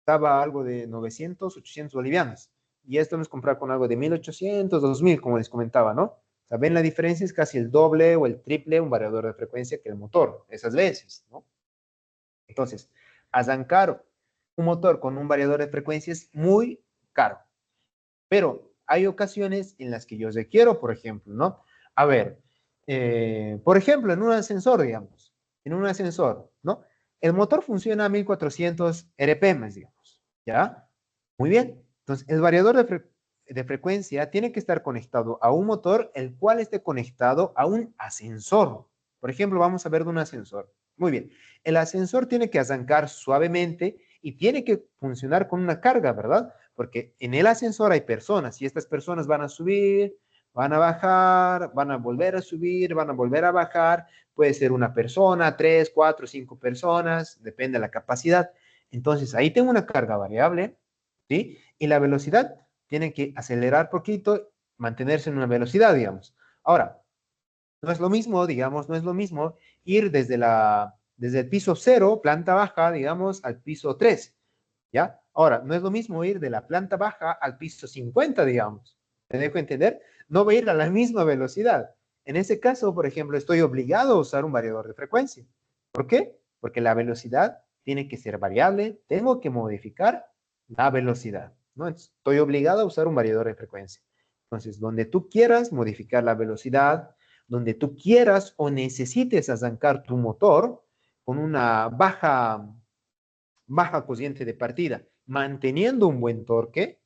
estaba algo de 900, 800 bolivianos. Y esto nos comprar con algo de 1.800, 2.000, como les comentaba, ¿no? O sea, ven la diferencia, es casi el doble o el triple un variador de frecuencia que el motor, esas veces, ¿no? Entonces, arrancar un motor con un variador de frecuencia es muy caro. Pero hay ocasiones en las que yo requiero, por ejemplo, ¿no? A ver, por ejemplo, en un ascensor, digamos, en un ascensor, ¿no? El motor funciona a 1.400 RPM, digamos, ¿ya? Muy bien. Entonces, el variador de frecuencia tiene que estar conectado a un motor, el cual esté conectado a un ascensor. Por ejemplo, vamos a ver de un ascensor. Muy bien. El ascensor tiene que arrancar suavemente y tiene que funcionar con una carga, ¿verdad? Porque en el ascensor hay personas y estas personas van a subir, van a bajar, van a volver a subir, van a volver a bajar. Puede ser una persona, tres, cuatro, cinco personas, depende de la capacidad. Entonces, ahí tengo una carga variable, ¿sí? Y la velocidad tiene que acelerar poquito, mantenerse en una velocidad, digamos. Ahora, no es lo mismo, digamos, no es lo mismo ir desde el piso cero, planta baja, digamos, al piso 3, ¿ya? Ahora, no es lo mismo ir de la planta baja al piso 50, digamos. ¿Me dejo entender? No va a ir a la misma velocidad. En ese caso, por ejemplo, estoy obligado a usar un variador de frecuencia. ¿Por qué? Porque la velocidad tiene que ser variable, tengo que modificar la velocidad, ¿no? Estoy obligado a usar un variador de frecuencia. Entonces, donde tú quieras modificar la velocidad, donde tú quieras o necesites arrancar tu motor con una baja cociente de partida, manteniendo un buen torque,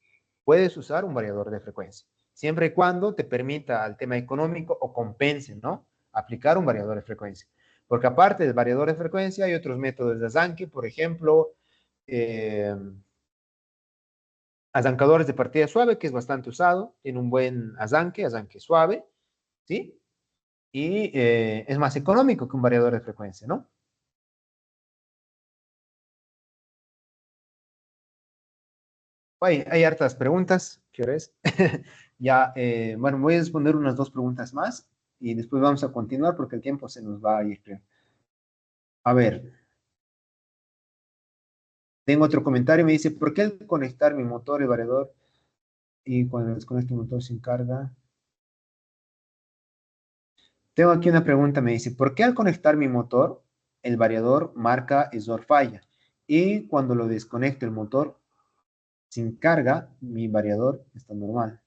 puedes usar un variador de frecuencia, siempre y cuando te permita al tema económico o compense, ¿no? Aplicar un variador de frecuencia. Porque aparte del variador de frecuencia, hay otros métodos de arranque, por ejemplo, eh, arrancadores de partida suave, que es bastante usado, tiene un buen arranque suave, ¿sí? Y es más económico que un variador de frecuencia, ¿no? Hay hartas preguntas, ¿qué hora es? Ya, bueno, voy a responder unas dos preguntas más y después vamos a continuar porque el tiempo se nos va a ir, creo. A ver, tengo otro comentario, me dice, ¿por qué al conectar mi motor y variador y cuando desconecto el motor sin carga? Tengo aquí una pregunta, me dice, ¿por qué al conectar mi motor, el variador marca error falla? Y cuando lo desconecto el motor sin carga, mi variador está normal.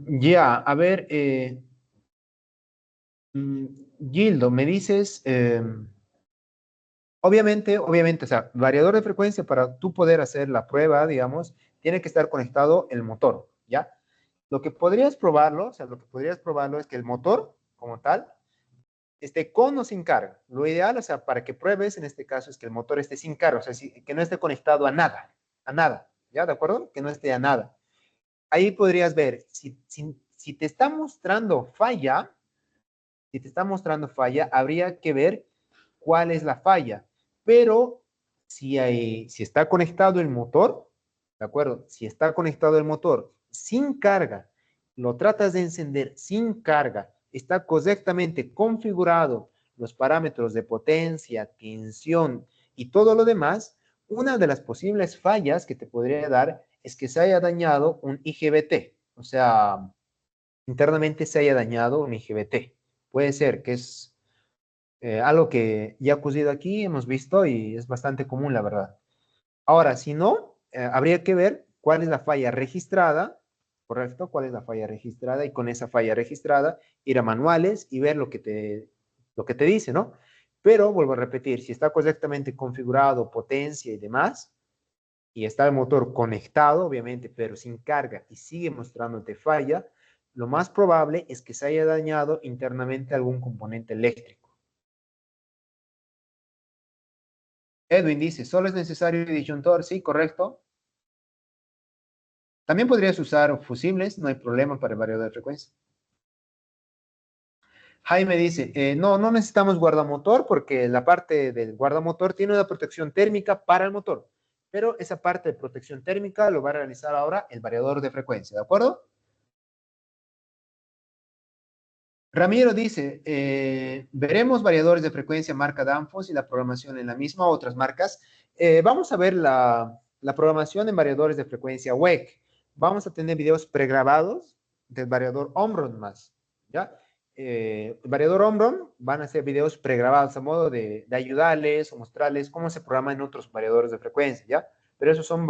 Ya, a ver, mm, Gildo, me dices, obviamente, o sea, variador de frecuencia para tú poder hacer la prueba, digamos, tiene que estar conectado el motor, ¿ya? Lo que podrías probarlo, o sea, lo que podrías probarlo es que el motor, como tal, esté con o sin carga. Lo ideal, o sea, para que pruebes, en este caso, es que el motor esté sin carga, o sea, que no esté conectado a nada, ¿ya? ¿De acuerdo? Que no esté a nada. Ahí podrías ver, si te está mostrando falla, si te está mostrando falla, habría que ver cuál es la falla. Pero si está conectado el motor, ¿de acuerdo? Si está conectado el motor sin carga, lo tratas de encender sin carga, está correctamente configurado los parámetros de potencia, tensión y todo lo demás, una de las posibles fallas que te podría dar es que se haya dañado un IGBT, o sea, internamente se haya dañado un IGBT. Puede ser que es algo que ya ha ocurrido aquí, hemos visto y es bastante común, la verdad. Ahora, si no, habría que ver cuál es la falla registrada, ¿correcto? ¿Cuál es la falla registrada? Y con esa falla registrada, ir a manuales y ver lo que te dice, ¿no? Pero, vuelvo a repetir, si está correctamente configurado, potencia y demás, y está el motor conectado, obviamente, pero sin carga y sigue mostrándote falla, lo más probable es que se haya dañado internamente algún componente eléctrico. Edwin dice, ¿solo es necesario el disyuntor? Sí, correcto. También podrías usar fusibles, no hay problema para el variador de frecuencia. Jaime dice, no, no necesitamos guardamotor porque la parte del guardamotor tiene una protección térmica para el motor, pero esa parte de protección térmica lo va a realizar ahora el variador de frecuencia, ¿de acuerdo? Ramiro dice, veremos variadores de frecuencia marca Danfoss y la programación en la misma, otras marcas. Vamos a ver la programación en variadores de frecuencia WEC. Vamos a tener videos pregrabados del variador Omron más, ¿ya? El variador Omron van a ser videos pregrabados a modo de ayudarles o mostrarles cómo se programa en otros variadores de frecuencia, ¿ya? Pero esos son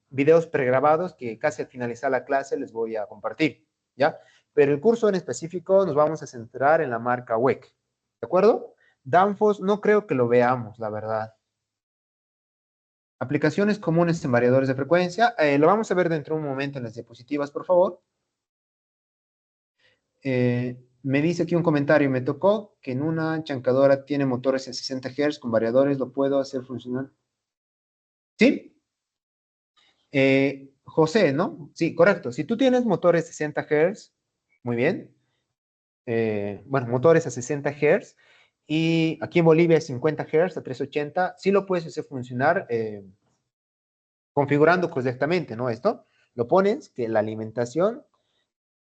videos pregrabados que casi al finalizar la clase les voy a compartir, ¿ya? Pero el curso en específico nos vamos a centrar en la marca WEC, ¿de acuerdo? Danfoss no creo que lo veamos, la verdad. Aplicaciones comunes en variadores de frecuencia. Lo vamos a ver dentro de un momento en las diapositivas, por favor. Me dice aquí un comentario, me tocó que en una chancadora tiene motores en 60 Hz con variadores, ¿lo puedo hacer funcionar? ¿Sí? José, ¿no? Sí, correcto. Si tú tienes motores 60 Hz, muy bien. Bueno, motores a 60 Hz y aquí en Bolivia es 50 Hz a 380, sí lo puedes hacer funcionar configurando correctamente, ¿no? Esto lo pones, que la alimentación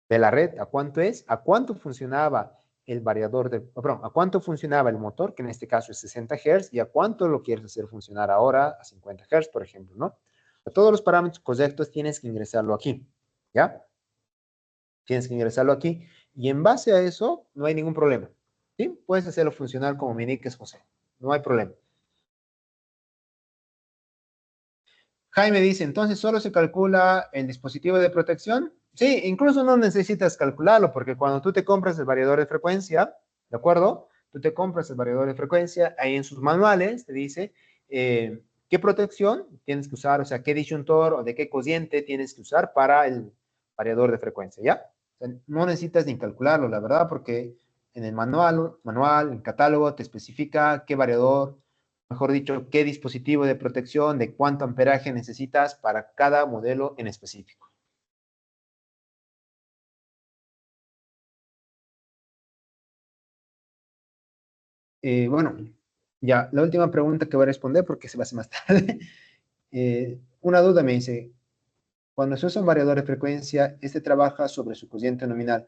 de la red, ¿a cuánto es? ¿A cuánto funcionaba el variador de, perdón, a cuánto funcionaba el motor, que en este caso es 60 Hz, y a cuánto lo quieres hacer funcionar ahora a 50 Hz, por ejemplo, ¿no? A todos los parámetros correctos tienes que ingresarlo aquí, ¿ya? Tienes que ingresarlo aquí, y en base a eso no hay ningún problema, ¿sí? Puedes hacerlo funcionar como me indiques, José, no hay problema. Jaime dice, entonces solo se calcula el dispositivo de protección. Sí, incluso no necesitas calcularlo porque cuando tú te compras el variador de frecuencia, ¿de acuerdo? Tú te compras el variador de frecuencia, ahí en sus manuales te dice qué protección tienes que usar, o sea, qué disyuntor o de qué cociente tienes que usar para el variador de frecuencia, ¿ya? O sea, no necesitas ni calcularlo, la verdad, porque en el manual, el catálogo te especifica qué variador, mejor dicho, qué dispositivo de protección, de cuánto amperaje necesitas para cada modelo en específico. Bueno, ya, la última pregunta que voy a responder porque se va a hacer más tarde. Una duda me dice, cuando se usa un variador de frecuencia, este trabaja sobre su cociente nominal.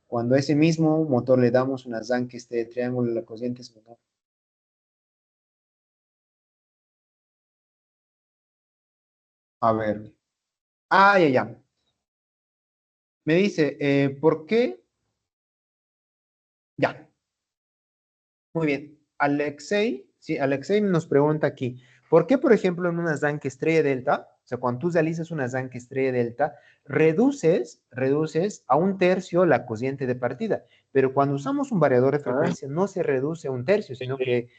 Cuando a ese mismo motor le damos una ZAN que esté de triángulo, la cociente es menor. A ver. Ah, ya, ya. Me dice, ¿por qué? Ya, muy bien. Alexei, sí, Alexei nos pregunta aquí, ¿por qué, por ejemplo, en una Zank estrella delta, o sea, cuando tú realizas una Zank estrella delta, reduces a un tercio la cociente de partida? Pero cuando usamos un variador de frecuencia, no se reduce a un tercio, sino que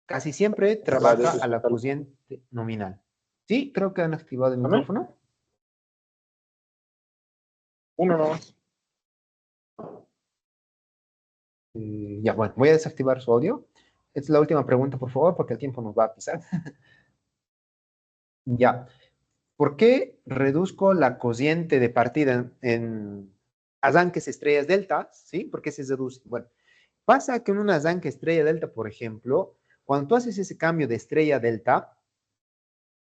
casi siempre trabaja a la cociente nominal. ¿Sí? Creo que han activado el micrófono. Uno nomás. Ya, bueno, voy a desactivar su audio. Esta es la última pregunta, por favor, porque el tiempo nos va a pisar. Ya. ¿Por qué reduzco la cociente de partida en arranques estrellas delta? ¿Sí? ¿Por qué se reduce? Bueno, pasa que en un arranque estrella delta, por ejemplo, cuando tú haces ese cambio de estrella delta,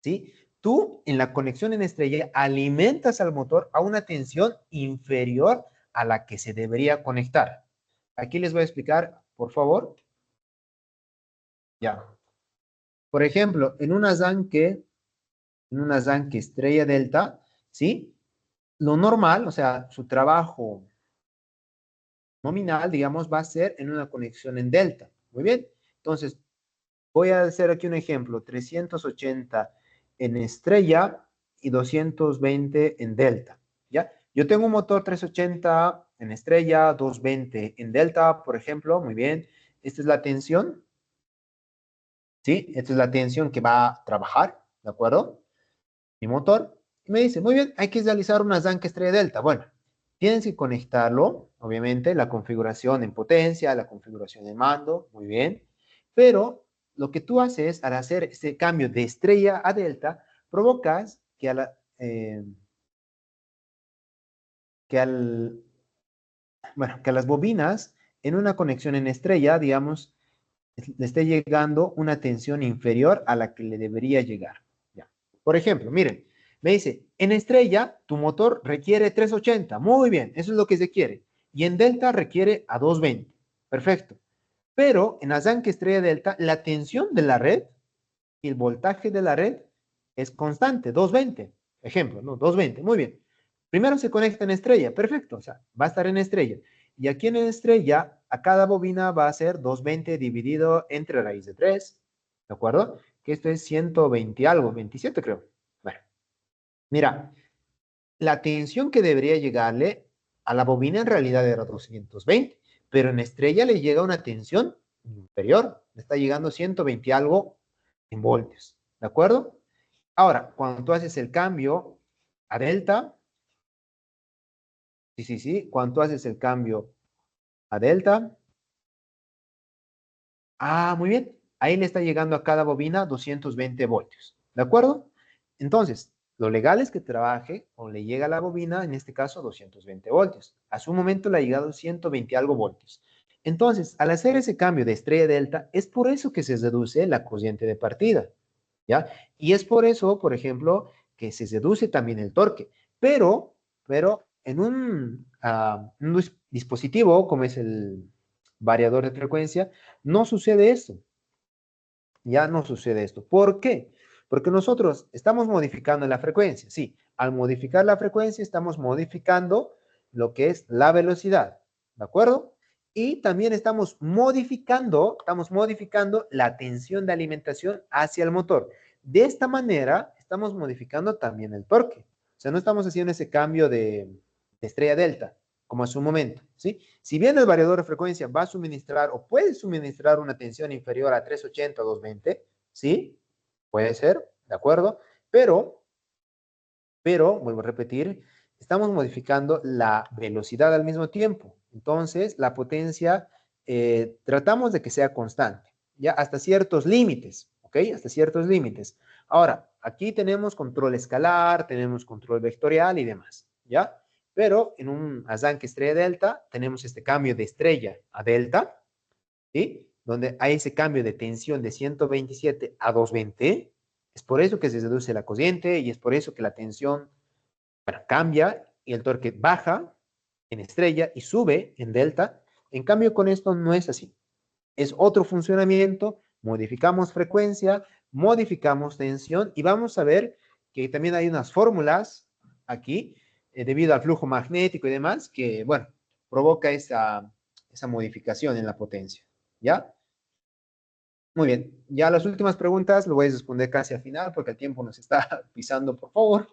¿sí? Tú en la conexión en estrella alimentas al motor a una tensión inferior a la que se debería conectar. Aquí les voy a explicar, por favor. Ya. Por ejemplo, en un arranque estrella delta, ¿sí? Lo normal, o sea, su trabajo nominal, digamos, va a ser en una conexión en delta. Muy bien. Entonces, voy a hacer aquí un ejemplo, 380 en estrella y 220 en delta, ¿ya? Yo tengo un motor 380 en estrella, 220 en delta, por ejemplo, muy bien. Esta es la tensión, ¿sí? Esta es la tensión que va a trabajar, ¿de acuerdo? Mi motor. Y me dice, muy bien, hay que realizar una Zank estrella delta. Bueno, tienes que conectarlo, obviamente, la configuración en potencia, la configuración en mando, muy bien. Pero lo que tú haces al hacer este cambio de estrella a delta, provocas que que al, bueno, que a las bobinas en una conexión en estrella, digamos, le esté llegando una tensión inferior a la que le debería llegar. Ya. Por ejemplo, miren, me dice, en estrella tu motor requiere 380. Muy bien, eso es lo que se quiere. Y en delta requiere a 220. Perfecto. Pero en arranque estrella delta, la tensión de la red y el voltaje de la red es constante, 220. Ejemplo, ¿no? 220. Muy bien. Primero se conecta en estrella, perfecto, o sea, va a estar en estrella. Y aquí en estrella, a cada bobina va a ser 220 dividido entre raíz de 3, ¿de acuerdo? Que esto es 120 algo, 27 creo. Bueno, mira, la tensión que debería llegarle a la bobina en realidad era 220, pero en estrella le llega una tensión inferior, le está llegando 120 algo en voltios, ¿de acuerdo? Ahora, cuando tú haces el cambio a delta, sí, sí, sí, cuando tú haces el cambio a delta. Ah, muy bien. Ahí le está llegando a cada bobina 220 voltios. ¿De acuerdo? Entonces, lo legal es que trabaje o le llega a la bobina, en este caso, 220 voltios. A su momento le ha llegado 120 algo voltios. Entonces, al hacer ese cambio de estrella delta, es por eso que se reduce la corriente de partida. ¿Ya? Y es por eso, por ejemplo, que se reduce también el torque. Pero en un dispositivo como es el variador de frecuencia, no sucede esto. Ya no sucede esto. ¿Por qué? Porque nosotros estamos modificando la frecuencia. Sí, al modificar la frecuencia estamos modificando lo que es la velocidad. ¿De acuerdo? Y también estamos modificando la tensión de alimentación hacia el motor. De esta manera, estamos modificando también el torque. O sea, no estamos haciendo ese cambio de estrella delta, como hace un momento, ¿sí? Si bien el variador de frecuencia va a suministrar o puede suministrar una tensión inferior a 380 o 220, ¿sí? Puede ser, ¿de acuerdo? Pero, vuelvo a repetir, estamos modificando la velocidad al mismo tiempo. Entonces, la potencia tratamos de que sea constante, ya hasta ciertos límites, ¿ok? Hasta ciertos límites. Ahora, aquí tenemos control escalar, tenemos control vectorial y demás, ¿ya? Pero en un arranque estrella delta tenemos este cambio de estrella a delta, ¿sí? Donde hay ese cambio de tensión de 127 a 220. Es por eso que se reduce la corriente y es por eso que la tensión, bueno, cambia y el torque baja en estrella y sube en delta. En cambio, con esto no es así. Es otro funcionamiento, modificamos frecuencia, modificamos tensión y vamos a ver que también hay unas fórmulas aquí, debido al flujo magnético y demás, que, bueno, provoca esa modificación en la potencia. ¿Ya? Muy bien. Ya las últimas preguntas lo voy a responder casi al final porque el tiempo nos está pisando, por favor.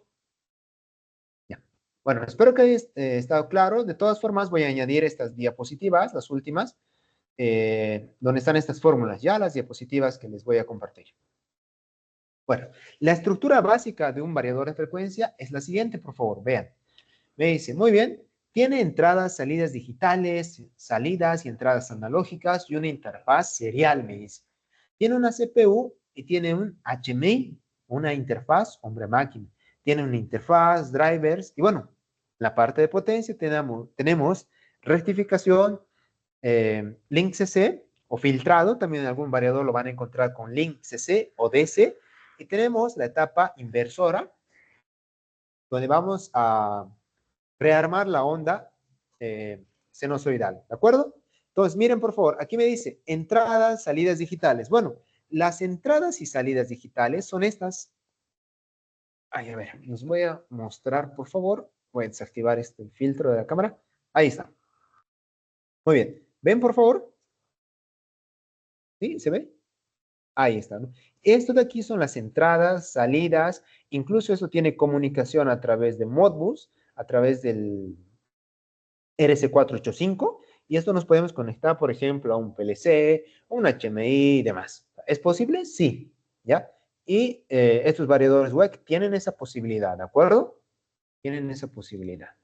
Ya. Bueno, espero que haya estado claro. De todas formas, voy a añadir estas diapositivas, las últimas, donde están estas fórmulas, ya las diapositivas que les voy a compartir. Bueno, la estructura básica de un variador de frecuencia es la siguiente, por favor, vean. Me dice, muy bien, tiene entradas, salidas digitales, salidas y entradas analógicas y una interfaz serial, me dice. Tiene una CPU y tiene un HMI, una interfaz hombre-máquina. Tiene una interfaz, drivers y bueno, la parte de potencia tenemos rectificación, link CC o filtrado, también en algún variador lo van a encontrar con link CC o DC. Y tenemos la etapa inversora, donde vamos a rearmar la onda sinusoidal, ¿de acuerdo? Entonces, miren por favor, aquí me dice entradas, salidas digitales. Bueno, las entradas y salidas digitales son estas. Ay, a ver, les voy a mostrar, por favor. Voy a desactivar este filtro de la cámara. Ahí está. Muy bien. ¿Ven, por favor? ¿Sí? ¿Se ve? Ahí está, ¿no? Esto de aquí son las entradas, salidas, incluso eso tiene comunicación a través de Modbus, a través del RS485, y esto nos podemos conectar, por ejemplo, a un PLC, un HMI y demás. ¿Es posible? Sí, ¿ya? Y estos variadores WEC tienen esa posibilidad, ¿de acuerdo? Tienen esa posibilidad.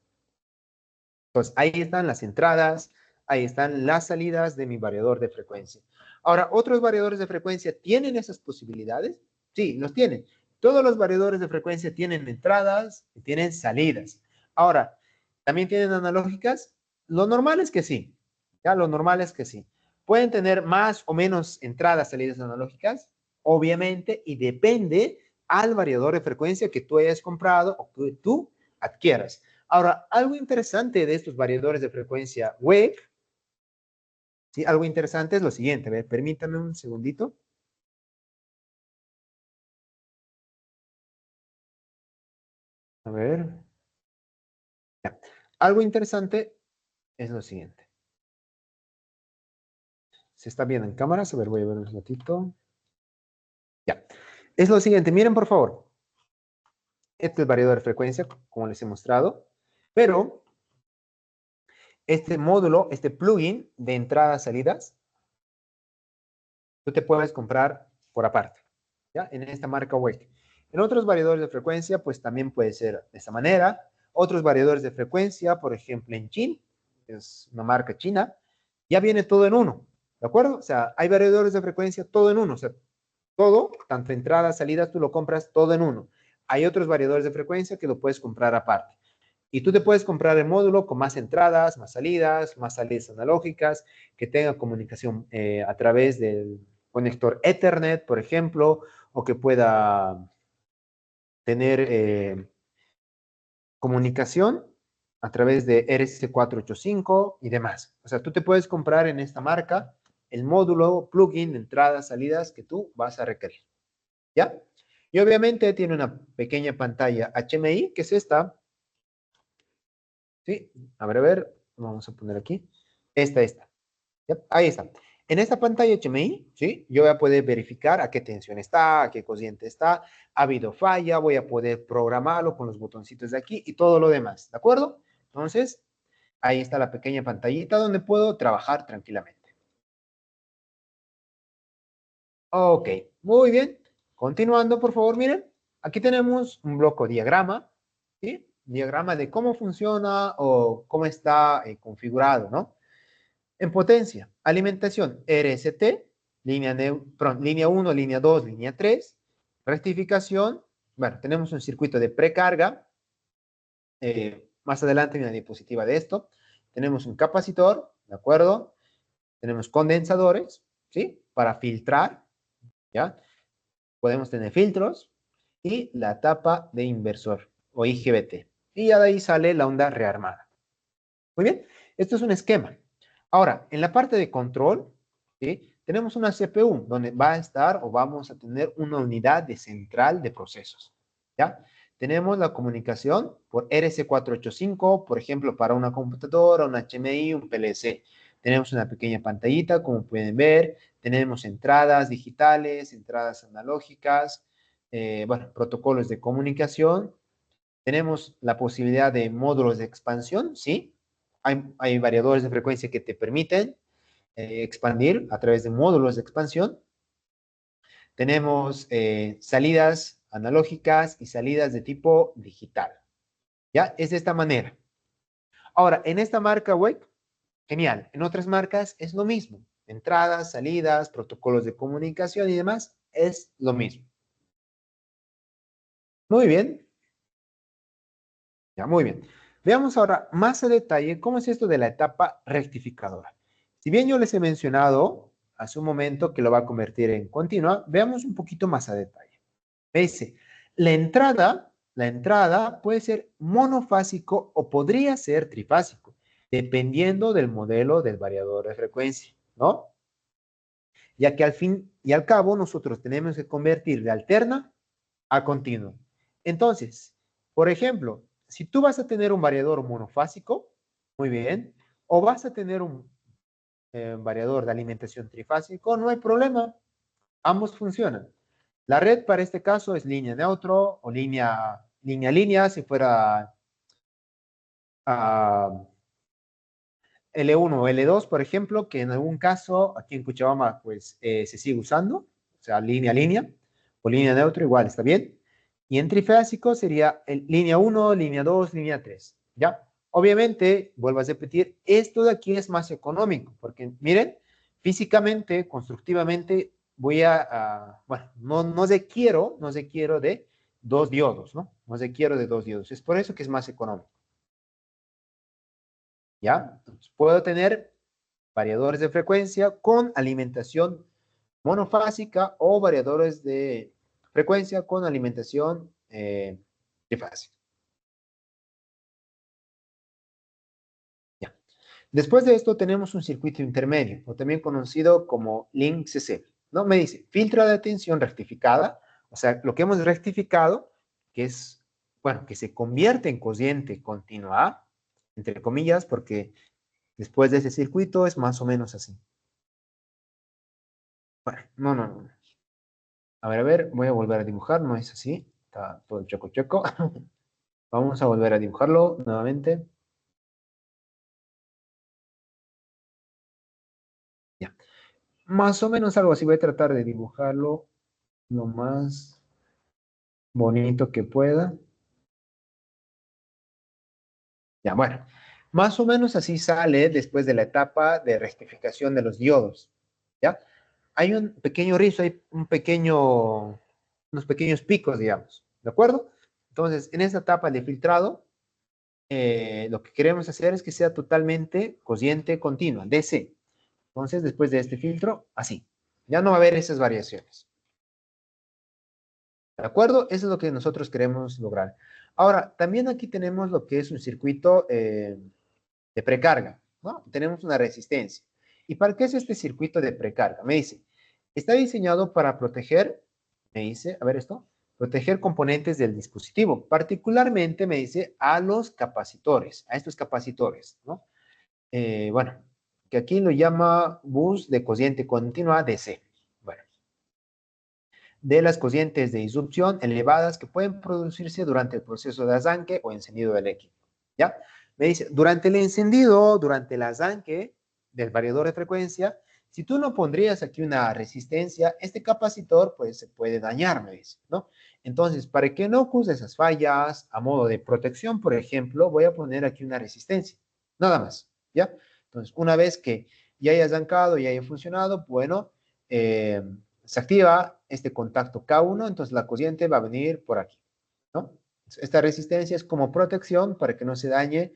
Entonces, ahí están las entradas, ahí están las salidas de mi variador de frecuencia. Ahora, ¿otros variadores de frecuencia tienen esas posibilidades? Sí, los tienen. Todos los variadores de frecuencia tienen entradas y tienen salidas. Ahora, ¿también tienen analógicas? Lo normal es que sí. Ya, lo normal es que sí. Pueden tener más o menos entradas, salidas analógicas, obviamente, y depende al variador de frecuencia que tú hayas comprado o que tú adquieras. Ahora, algo interesante de estos variadores de frecuencia wave, ¿sí? Algo interesante es lo siguiente. A ver, permítame un segundito. A ver. Ya. Algo interesante es lo siguiente. ¿Se está viendo en cámaras? A ver, voy a ver un ratito. Ya. Es lo siguiente. Miren, por favor. Este es el variador de frecuencia, como les he mostrado. Pero este módulo, este plugin de entradas, salidas, tú te puedes comprar por aparte, ¿ya? En esta marca Wake. En otros variadores de frecuencia, pues también puede ser de esta manera. Otros variadores de frecuencia, por ejemplo, en Chin, que es una marca china, ya viene todo en uno, ¿de acuerdo? O sea, hay variadores de frecuencia todo en uno, o sea, todo, tanto entradas, salidas, tú lo compras todo en uno. Hay otros variadores de frecuencia que lo puedes comprar aparte. Y tú te puedes comprar el módulo con más entradas, más salidas analógicas, que tenga comunicación a través del conector Ethernet, por ejemplo, o que pueda tener comunicación a través de RS485 y demás. O sea, tú te puedes comprar en esta marca el módulo, plugin, entradas, salidas que tú vas a requerir. ¿Ya? Y obviamente tiene una pequeña pantalla HMI, que es esta. ¿Sí? A ver, vamos a poner aquí. Esta. ¿Ya? Ahí está. En esta pantalla HMI, ¿sí? Yo voy a poder verificar a qué tensión está, a qué cociente está, ha habido falla, voy a poder programarlo con los botoncitos de aquí y todo lo demás, ¿de acuerdo? Entonces, ahí está la pequeña pantallita donde puedo trabajar tranquilamente. Ok, muy bien. Continuando, por favor, miren. Aquí tenemos un bloco diagrama, ¿sí? Diagrama de cómo funciona o cómo está configurado, ¿no? En potencia, alimentación RST, línea 1, línea 2, línea 3. Rectificación, bueno, tenemos un circuito de precarga. Más adelante hay una diapositiva de esto. Tenemos un capacitor, ¿de acuerdo? Tenemos condensadores, ¿sí? Para filtrar, ¿ya? Podemos tener filtros y la tapa de inversor o IGBT. Y ya de ahí sale la onda rearmada. Muy bien, esto es un esquema. Ahora, en la parte de control, ¿sí? Tenemos una CPU donde va a estar o vamos a tener una unidad de central de procesos. ¿Ya? Tenemos la comunicación por RS485, por ejemplo, para una computadora, un HMI, un PLC. Tenemos una pequeña pantallita, como pueden ver. Tenemos entradas digitales, entradas analógicas, bueno, protocolos de comunicación. Tenemos la posibilidad de módulos de expansión, ¿sí? Hay variadores de frecuencia que te permiten expandir a través de módulos de expansión. Tenemos salidas analógicas y salidas de tipo digital. ¿Ya? Es de esta manera. Ahora, en esta marca web, genial. En otras marcas es lo mismo. Entradas, salidas, protocolos de comunicación y demás, es lo mismo. Muy bien. Ya, muy bien. Veamos ahora más a detalle cómo es esto de la etapa rectificadora. Si bien yo les he mencionado hace un momento que lo va a convertir en continua, veamos un poquito más a detalle. Me dice, la entrada puede ser monofásico o podría ser trifásico, dependiendo del modelo del variador de frecuencia, ¿no? Ya que al fin y al cabo nosotros tenemos que convertir de alterna a continuo. Entonces, por ejemplo, si tú vas a tener un variador monofásico, muy bien, o vas a tener un variador de alimentación trifásico, no hay problema, ambos funcionan. La red para este caso es línea neutro o línea, si fuera uh, L1 o L2, por ejemplo, que en algún caso aquí en Cochabamba pues se sigue usando, o sea, línea o línea neutro, igual está bien. Y en trifásico sería línea 1, línea 2, línea 3, ¿ya? Obviamente, vuelvo a repetir, esto de aquí es más económico, porque miren, físicamente, constructivamente, bueno, no requiero de dos diodos, ¿no? No requiero de dos diodos. Es por eso que es más económico, ¿ya? Entonces, puedo tener variadores de frecuencia con alimentación monofásica o variadores de frecuencia con alimentación trifásica. Ya. Después de esto tenemos un circuito intermedio, o también conocido como link CC. ¿No? Me dice, filtro de atención rectificada, o sea, lo que hemos rectificado, que es, bueno, que se convierte en cociente continua, entre comillas, porque después de ese circuito es más o menos así. Bueno, no. A ver, voy a volver a dibujar, no es así, está todo choco. Vamos a volver a dibujarlo nuevamente. Ya. Más o menos algo así, voy a tratar de dibujarlo lo más bonito que pueda. Ya, bueno. Más o menos así sale después de la etapa de rectificación de los diodos, ¿ya? Hay un pequeño rizo, hay unos pequeños picos, digamos, ¿de acuerdo? Entonces, en esta etapa de filtrado, lo que queremos hacer es que sea totalmente cociente continua, DC. Entonces, después de este filtro, así. Ya no va a haber esas variaciones. ¿De acuerdo? Eso es lo que nosotros queremos lograr. Ahora, también aquí tenemos lo que es un circuito de precarga, ¿no? Tenemos una resistencia. ¿Y para qué es este circuito de precarga? Me dice, está diseñado para proteger, me dice, a ver esto, proteger componentes del dispositivo, particularmente, me dice, a los capacitores, a estos capacitores, ¿no? Bueno, que aquí lo llama bus de cociente continua DC. Bueno, de las cocientes de disrupción elevadas que pueden producirse durante el proceso de arranque o encendido del equipo. ¿Ya? Me dice, durante el encendido, durante el arranque del variador de frecuencia, si tú no pondrías aquí una resistencia, este capacitor pues se puede dañar, me dice, ¿no? Entonces, para que no ocurra esas fallas, a modo de protección, por ejemplo, voy a poner aquí una resistencia, nada más, ¿ya? Entonces, una vez que ya haya arrancado, ya haya funcionado, bueno, se activa este contacto K1, entonces la corriente va a venir por aquí, ¿no? Esta resistencia es como protección para que no se dañe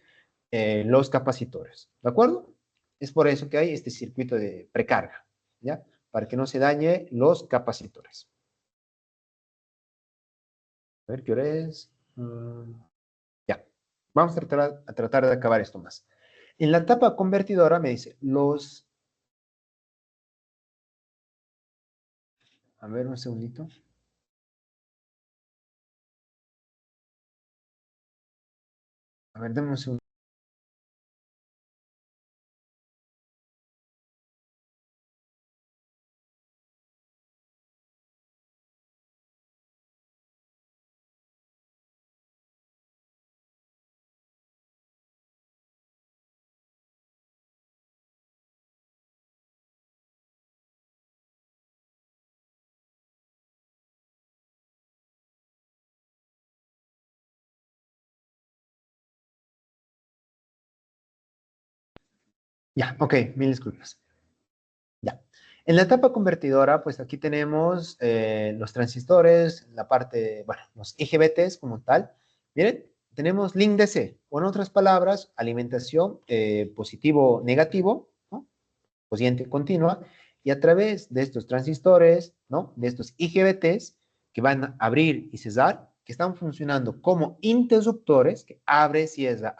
los capacitores, ¿de acuerdo? Es por eso que hay este circuito de precarga, ¿ya? Para que no se dañe los capacitores. A ver, ¿qué hora es? Ya, vamos a tratar de acabar esto más. En la etapa convertidora me dice, a ver un segundito. A ver, dame un segundo. Ya, ok, mil disculpas. Ya. En la etapa convertidora, pues aquí tenemos los transistores, la parte, bueno, los IGBTs como tal. Miren, tenemos link DC, o en otras palabras, alimentación positivo-negativo, ¿no? Cociente continua, y a través de estos transistores, ¿no? De estos IGBTs que van a abrir y cesar, que están funcionando como interruptores, que abre, cierra,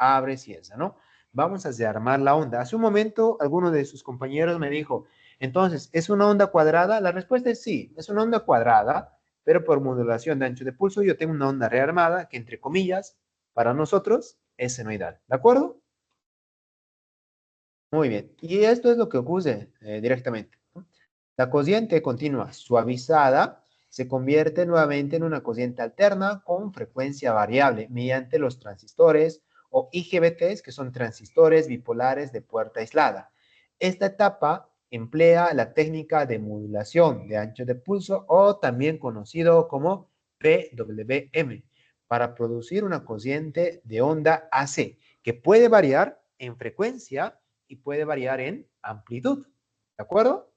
¿no? Vamos a desarmar la onda. Hace un momento, alguno de sus compañeros me dijo, entonces, ¿es una onda cuadrada? La respuesta es sí, es una onda cuadrada, pero por modulación de ancho de pulso yo tengo una onda rearmada que, entre comillas, para nosotros es senoidal. ¿De acuerdo? Muy bien. Y esto es lo que ocurre directamente, ¿no? La cociente continua suavizada se convierte nuevamente en una cociente alterna con frecuencia variable mediante los transistores o IGBTs, que son transistores bipolares de puerta aislada. Esta etapa emplea la técnica de modulación de ancho de pulso o también conocido como PWM para producir una cociente de onda AC que puede variar en frecuencia y puede variar en amplitud. ¿De acuerdo?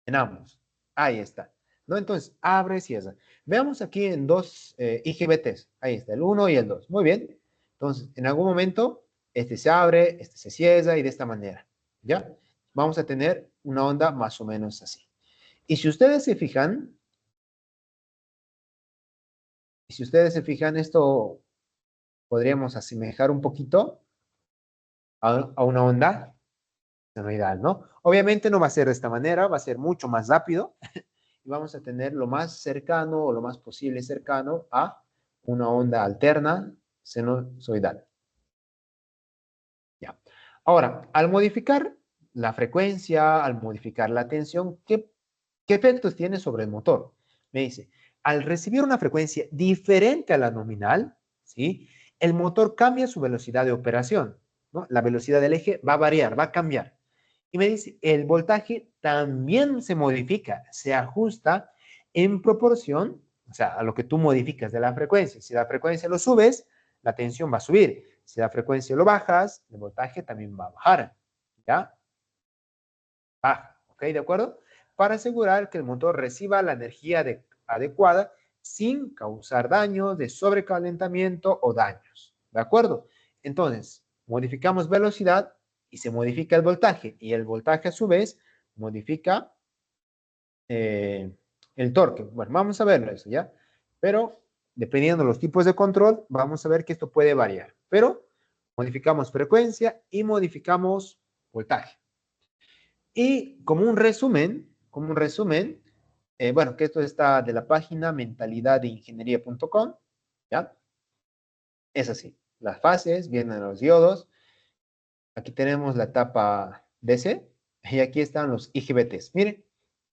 En ambos. Ahí está. ¿No? Entonces, abre, cierra. Veamos aquí en dos IGBTs. Ahí está, el 1 y el 2. Muy bien. Entonces, en algún momento, este se abre, este se cierra y de esta manera. ¿Ya? Vamos a tener una onda más o menos así. Y si ustedes se fijan, esto podríamos asemejar un poquito a una onda senoidal, ¿no? Obviamente no va a ser de esta manera, va a ser mucho más rápido, y vamos a tener lo más cercano o lo más posible cercano a una onda alterna sinusoidal. Ya. Ahora, al modificar la frecuencia, al modificar la tensión, ¿qué efectos tiene sobre el motor? Me dice, al recibir una frecuencia diferente a la nominal, ¿sí? El motor cambia su velocidad de operación, ¿no? La velocidad del eje va a variar, va a cambiar. Y me dice, el voltaje también se modifica, se ajusta en proporción, o sea, a lo que tú modificas de la frecuencia. Si la frecuencia lo subes, la tensión va a subir. Si la frecuencia lo bajas, el voltaje también va a bajar, ¿ya? Baja, ¿ok? ¿De acuerdo? Para asegurar que el motor reciba la energía adecuada sin causar daños de sobrecalentamiento o daños, ¿de acuerdo? Entonces, modificamos velocidad y se modifica el voltaje, y el voltaje a su vez modifica el torque. Bueno, vamos a verlo eso, ¿ya? Pero dependiendo de los tipos de control, vamos a ver que esto puede variar. Pero modificamos frecuencia y modificamos voltaje. Y como un resumen, bueno, que esto está de la página mentalidaddeingeniería.com, ¿ya? Es así. Las fases, vienen los diodos. Aquí tenemos la etapa DC y aquí están los IGBTs. Miren,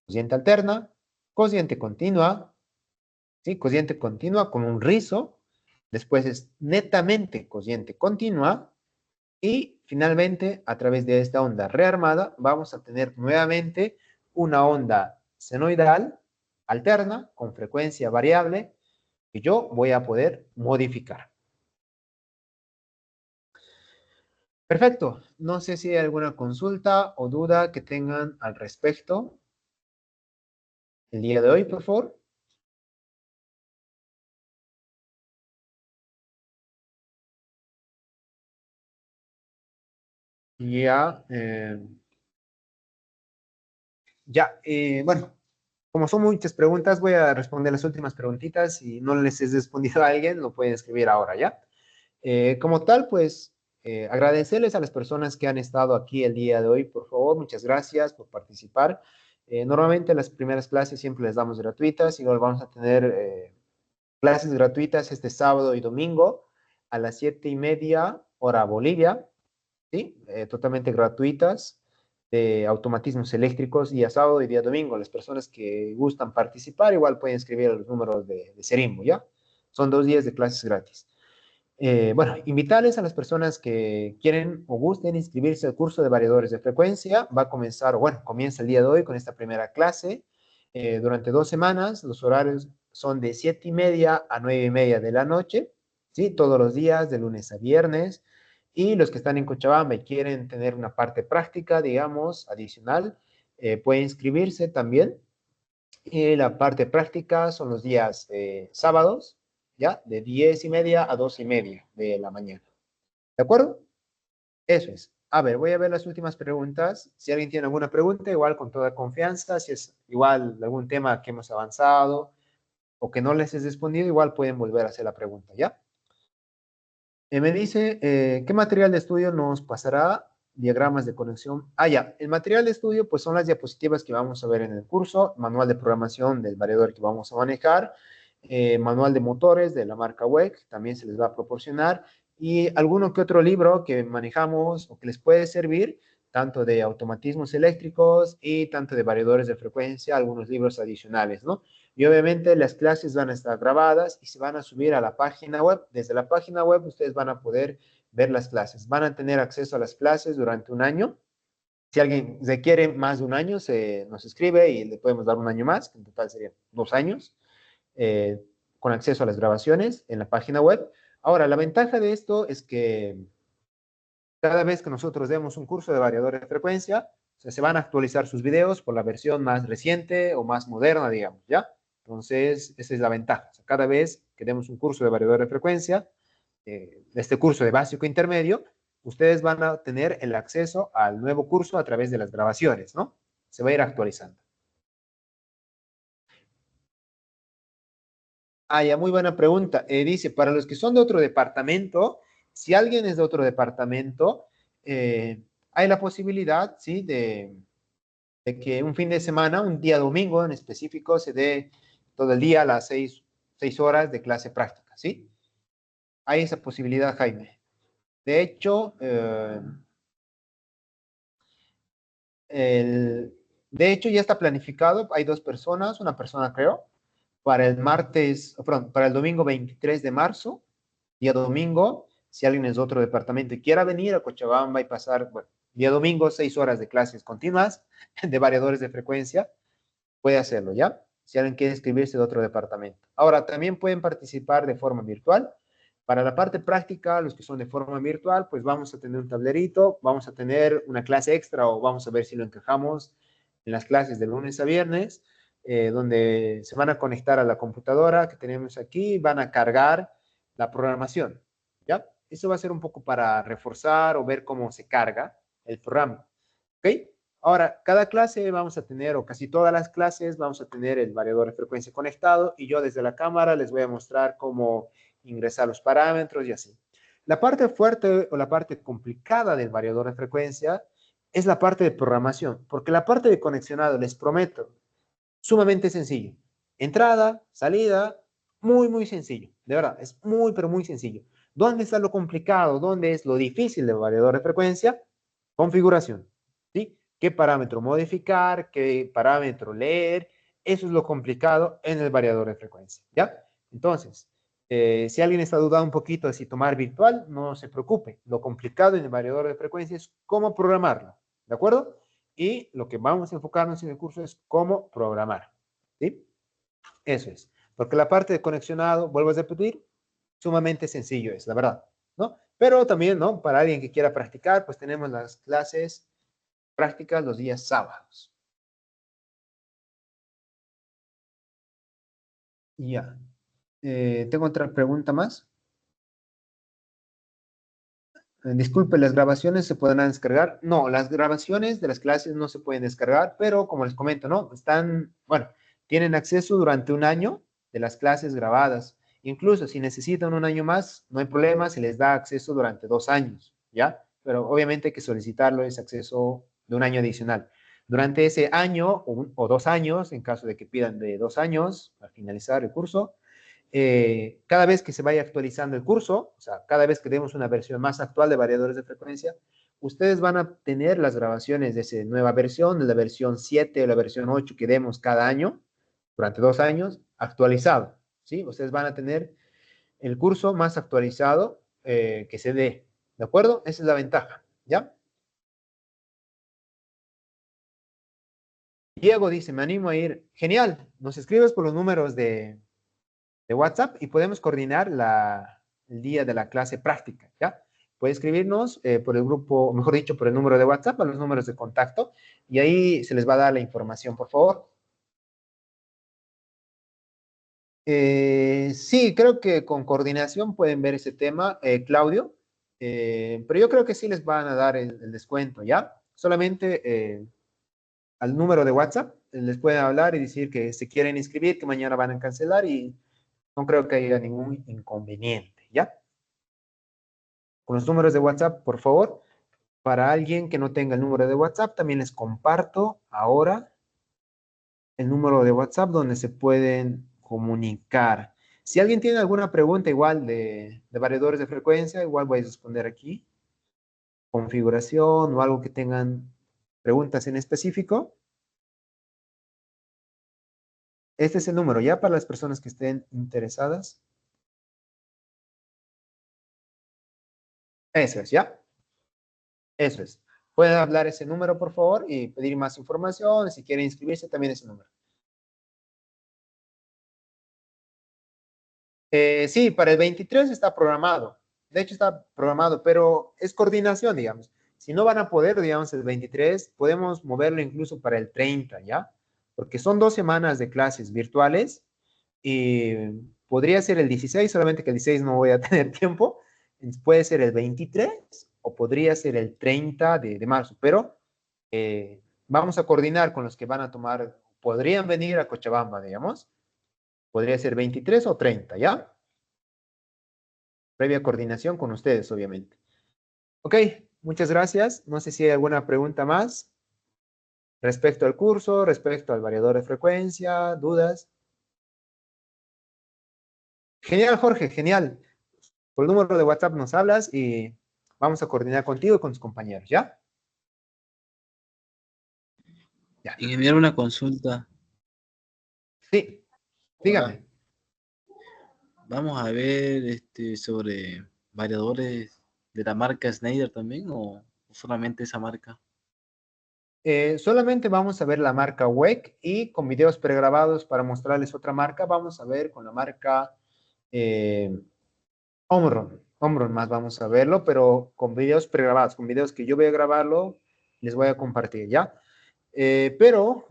cociente alterna, cociente continua, ¿sí? Cociente continua con un rizo, después es netamente cociente continua y finalmente a través de esta onda rearmada vamos a tener nuevamente una onda senoidal alterna con frecuencia variable que yo voy a poder modificar. Perfecto. No sé si hay alguna consulta o duda que tengan al respecto el día de hoy, por favor. Ya, bueno, como son muchas preguntas, voy a responder las últimas preguntitas. Si no les he respondido a alguien, lo pueden escribir ahora, ¿ya? Como tal, pues, agradecerles a las personas que han estado aquí el día de hoy, por favor, muchas gracias por participar. Normalmente las primeras clases siempre les damos gratuitas, igual vamos a tener clases gratuitas este sábado y domingo a las 7:30 hora Bolivia, ¿sí? Totalmente gratuitas, de automatismos eléctricos, día sábado y día domingo. Las personas que gustan participar igual pueden escribir a los números de Serimbo, ¿ya? Son 2 días de clases gratis. Bueno, invitarles a las personas que quieren o gusten inscribirse al curso de variadores de frecuencia. Va a comenzar, o bueno, comienza el día de hoy con esta primera clase. Durante 2 semanas, los horarios son de 7:30 a 9:30 de la noche, ¿sí? Todos los días, de lunes a viernes. Y los que están en Cochabamba y quieren tener una parte práctica, digamos, adicional, pueden inscribirse también. Y la parte práctica son los días sábados, ¿ya? De 10:30 a 12:30 de la mañana. ¿De acuerdo? Eso es. A ver, voy a ver las últimas preguntas. Si alguien tiene alguna pregunta, igual con toda confianza, si es igual algún tema que hemos avanzado o que no les he respondido, igual pueden volver a hacer la pregunta, ¿ya? Me dice, ¿qué material de estudio nos pasará? Diagramas de conexión. Ah, ya. El material de estudio, pues son las diapositivas que vamos a ver en el curso, manual de programación del variador que vamos a manejar, manual de motores de la marca WEC, también se les va a proporcionar, y alguno que otro libro que manejamos o que les puede servir, tanto de automatismos eléctricos y tanto de variadores de frecuencia, algunos libros adicionales, ¿no? Y obviamente las clases van a estar grabadas y se van a subir a la página web. Desde la página web ustedes van a poder ver las clases. Van a tener acceso a las clases durante un año. Si alguien requiere más de un año, se nos escribe y le podemos dar un año más, que en total serían 2 años, eh, con acceso a las grabaciones en la página web. Ahora, la ventaja de esto es que cada vez que nosotros demos un curso de variadores de frecuencia, o sea, se van a actualizar sus videos por la versión más reciente o más moderna, digamos, ¿ya? Entonces, esa es la ventaja. O sea, cada vez que demos un curso de variadores de frecuencia, este curso de básico intermedio, ustedes van a tener el acceso al nuevo curso a través de las grabaciones, ¿no? Se va a ir actualizando. Ah, ya, muy buena pregunta. Dice, para los que son de otro departamento, si alguien es de otro departamento, hay la posibilidad, ¿sí? De que un fin de semana, un día domingo en específico, se dé todo el día a las 6 horas de clase práctica, ¿sí? Hay esa posibilidad, Jaime. De hecho, el, de hecho ya está planificado, hay 2 personas, una persona creo, para el martes, perdón, para el domingo 23 de marzo, día domingo, si alguien es de otro departamento y quiera venir a Cochabamba y pasar, bueno, día domingo, 6 horas de clases continuas de variadores de frecuencia, puede hacerlo, ¿ya? Si alguien quiere inscribirse de otro departamento. Ahora, también pueden participar de forma virtual. Para la parte práctica, los que son de forma virtual, pues vamos a tener un tablerito, vamos a tener una clase extra o vamos a ver si lo encajamos en las clases de lunes a viernes, donde se van a conectar a la computadora que tenemos aquí, van a cargar la programación, ¿ya? Eso va a ser un poco para reforzar o ver cómo se carga el programa, ¿ok? Ahora, cada clase vamos a tener, o casi todas las clases, vamos a tener el variador de frecuencia conectado y yo desde la cámara les voy a mostrar cómo ingresar los parámetros y así. La parte fuerte o la parte complicada del variador de frecuencia es la parte de programación, porque la parte de conexionado, les prometo, sumamente sencillo. Entrada, salida, muy, muy sencillo. De verdad, es muy, pero muy sencillo. ¿Dónde está lo complicado? ¿Dónde es lo difícil del variador de frecuencia? Configuración. ¿Sí? ¿Qué parámetro modificar? ¿Qué parámetro leer? Eso es lo complicado en el variador de frecuencia. ¿Ya? Entonces, si alguien está dudando un poquito de si tomar virtual, no se preocupe. Lo complicado en el variador de frecuencia es cómo programarlo. ¿De acuerdo? Y lo que vamos a enfocarnos en el curso es cómo programar. ¿Sí? Eso es. Porque la parte de conexionado, vuelvo a repetir, sumamente sencillo es, la verdad, ¿no? Pero también, ¿no? Para alguien que quiera practicar, pues tenemos las clases prácticas los días sábados. Ya. Tengo otra pregunta más. Disculpe, ¿las grabaciones se podrán descargar? No, las grabaciones de las clases no se pueden descargar, pero como les comento, ¿no? Están, bueno, tienen acceso durante un año de las clases grabadas. Incluso si necesitan un año más, no hay problema, se les da acceso durante 2 años, ¿ya? Pero obviamente hay que solicitarlo ese acceso de un año adicional. Durante ese año o 2 años, en caso de que pidan de 2 años al finalizar el curso, cada vez que se vaya actualizando el curso, o sea, cada vez que demos una versión más actual de variadores de frecuencia, ustedes van a tener las grabaciones de esa nueva versión, de la versión 7 o la versión 8 que demos cada año, durante 2 años, actualizado, ¿sí? Ustedes van a tener el curso más actualizado que se dé, ¿de acuerdo? Esa es la ventaja, ¿ya? Diego dice, me animo a ir. Genial, nos escribes por los números de WhatsApp y podemos coordinar el día de la clase práctica, ¿ya? Puede escribirnos por el grupo, mejor dicho, por el número de WhatsApp, a los números de contacto, y ahí se les va a dar la información, por favor. Sí, creo que con coordinación pueden ver ese tema, Claudio, pero yo creo que sí les van a dar el descuento, ¿ya? Solamente al número de WhatsApp les pueden hablar y decir que se quieren inscribir, que mañana van a cancelar y no creo que haya ningún inconveniente, ¿ya? Con los números de WhatsApp, por favor. Para alguien que no tenga el número de WhatsApp, también les comparto ahora el número de WhatsApp donde se pueden comunicar. Si alguien tiene alguna pregunta igual de variadores de frecuencia, igual voy a responder aquí. Configuración o algo que tengan preguntas en específico. Este es el número ya para las personas que estén interesadas. Eso es, ¿ya? Eso es. Pueden hablar ese número, por favor, y pedir más información. Si quieren inscribirse, también ese número. Sí, para el 23 está programado. De hecho, está programado, pero es coordinación, digamos. Si no van a poder, digamos, el 23, podemos moverlo incluso para el 30, ¿ya? Porque son 2 semanas de clases virtuales y podría ser el 16, solamente que el 16 no voy a tener tiempo. Puede ser el 23 o podría ser el 30 de marzo, pero vamos a coordinar con los que van a tomar, podrían venir a Cochabamba, digamos. Podría ser 23 o 30, ¿ya? Previa coordinación con ustedes, obviamente. Ok, muchas gracias. No sé si hay alguna pregunta más respecto al curso, respecto al variador de frecuencia, dudas. Genial, Jorge, genial. Por el número de WhatsApp nos hablas y vamos a coordinar contigo y con tus compañeros, ¿ya? Ya. Y enviar una consulta. Sí, Hola. dígame. Vamos a ver sobre variadores de la marca Schneider también o solamente esa marca. Solamente vamos a ver la marca WEC y con videos pregrabados para mostrarles otra marca, vamos a ver con la marca Omron más vamos a verlo, pero con videos pregrabados, con videos que yo voy a grabarlo, les voy a compartir, ¿ya? Pero,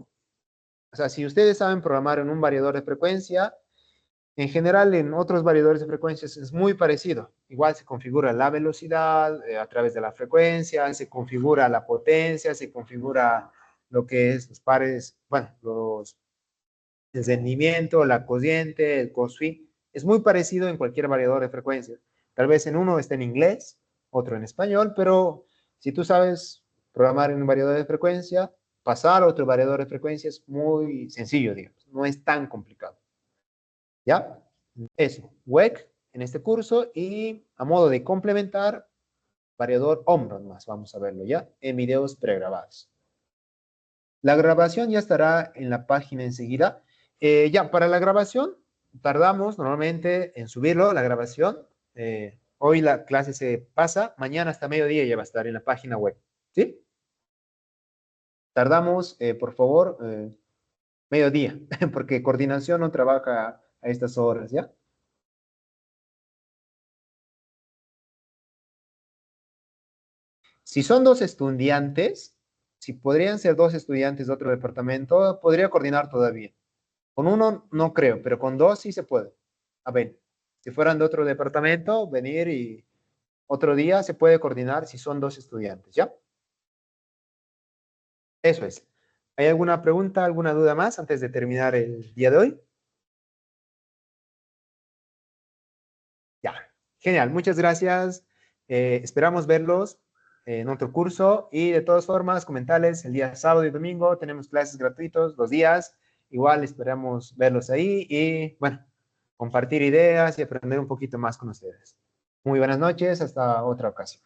o sea, si ustedes saben programar en un variador de frecuencia, en general en otros variadores de frecuencias es muy parecido. Igual se configura la velocidad a través de la frecuencia, se configura la potencia, se configura lo que es los pares, bueno, el rendimiento, la cociente, el cosfi. Es muy parecido en cualquier variador de frecuencia. Tal vez en uno esté en inglés, otro en español, pero si tú sabes programar en un variador de frecuencia, pasar a otro variador de frecuencia es muy sencillo, digamos. No es tan complicado. ¿Ya? Eso, WEC en este curso y a modo de complementar, variador Omron más, vamos a verlo ya, en videos pregrabados. La grabación ya estará en la página enseguida. Ya, para la grabación, tardamos normalmente en subirlo, la grabación. Hoy la clase se pasa, mañana hasta mediodía ya va a estar en la página web. ¿Sí? Tardamos, por favor, mediodía, porque coordinación no trabaja a estas horas, ¿ya? Si son dos estudiantes, si podrían ser dos estudiantes de otro departamento, podría coordinar todavía. Con uno no creo, pero con dos sí se puede. A ver, si fueran de otro departamento, venir y otro día se puede coordinar si son dos estudiantes, ¿ya? Eso es. ¿Hay alguna pregunta, alguna duda más antes de terminar el día de hoy? Ya. Genial, muchas gracias. Esperamos verlos en otro curso y de todas formas, comentarles, el día sábado y domingo tenemos clases gratuitos los días. Igual esperamos verlos ahí y, bueno, compartir ideas y aprender un poquito más con ustedes. Muy buenas noches, hasta otra ocasión.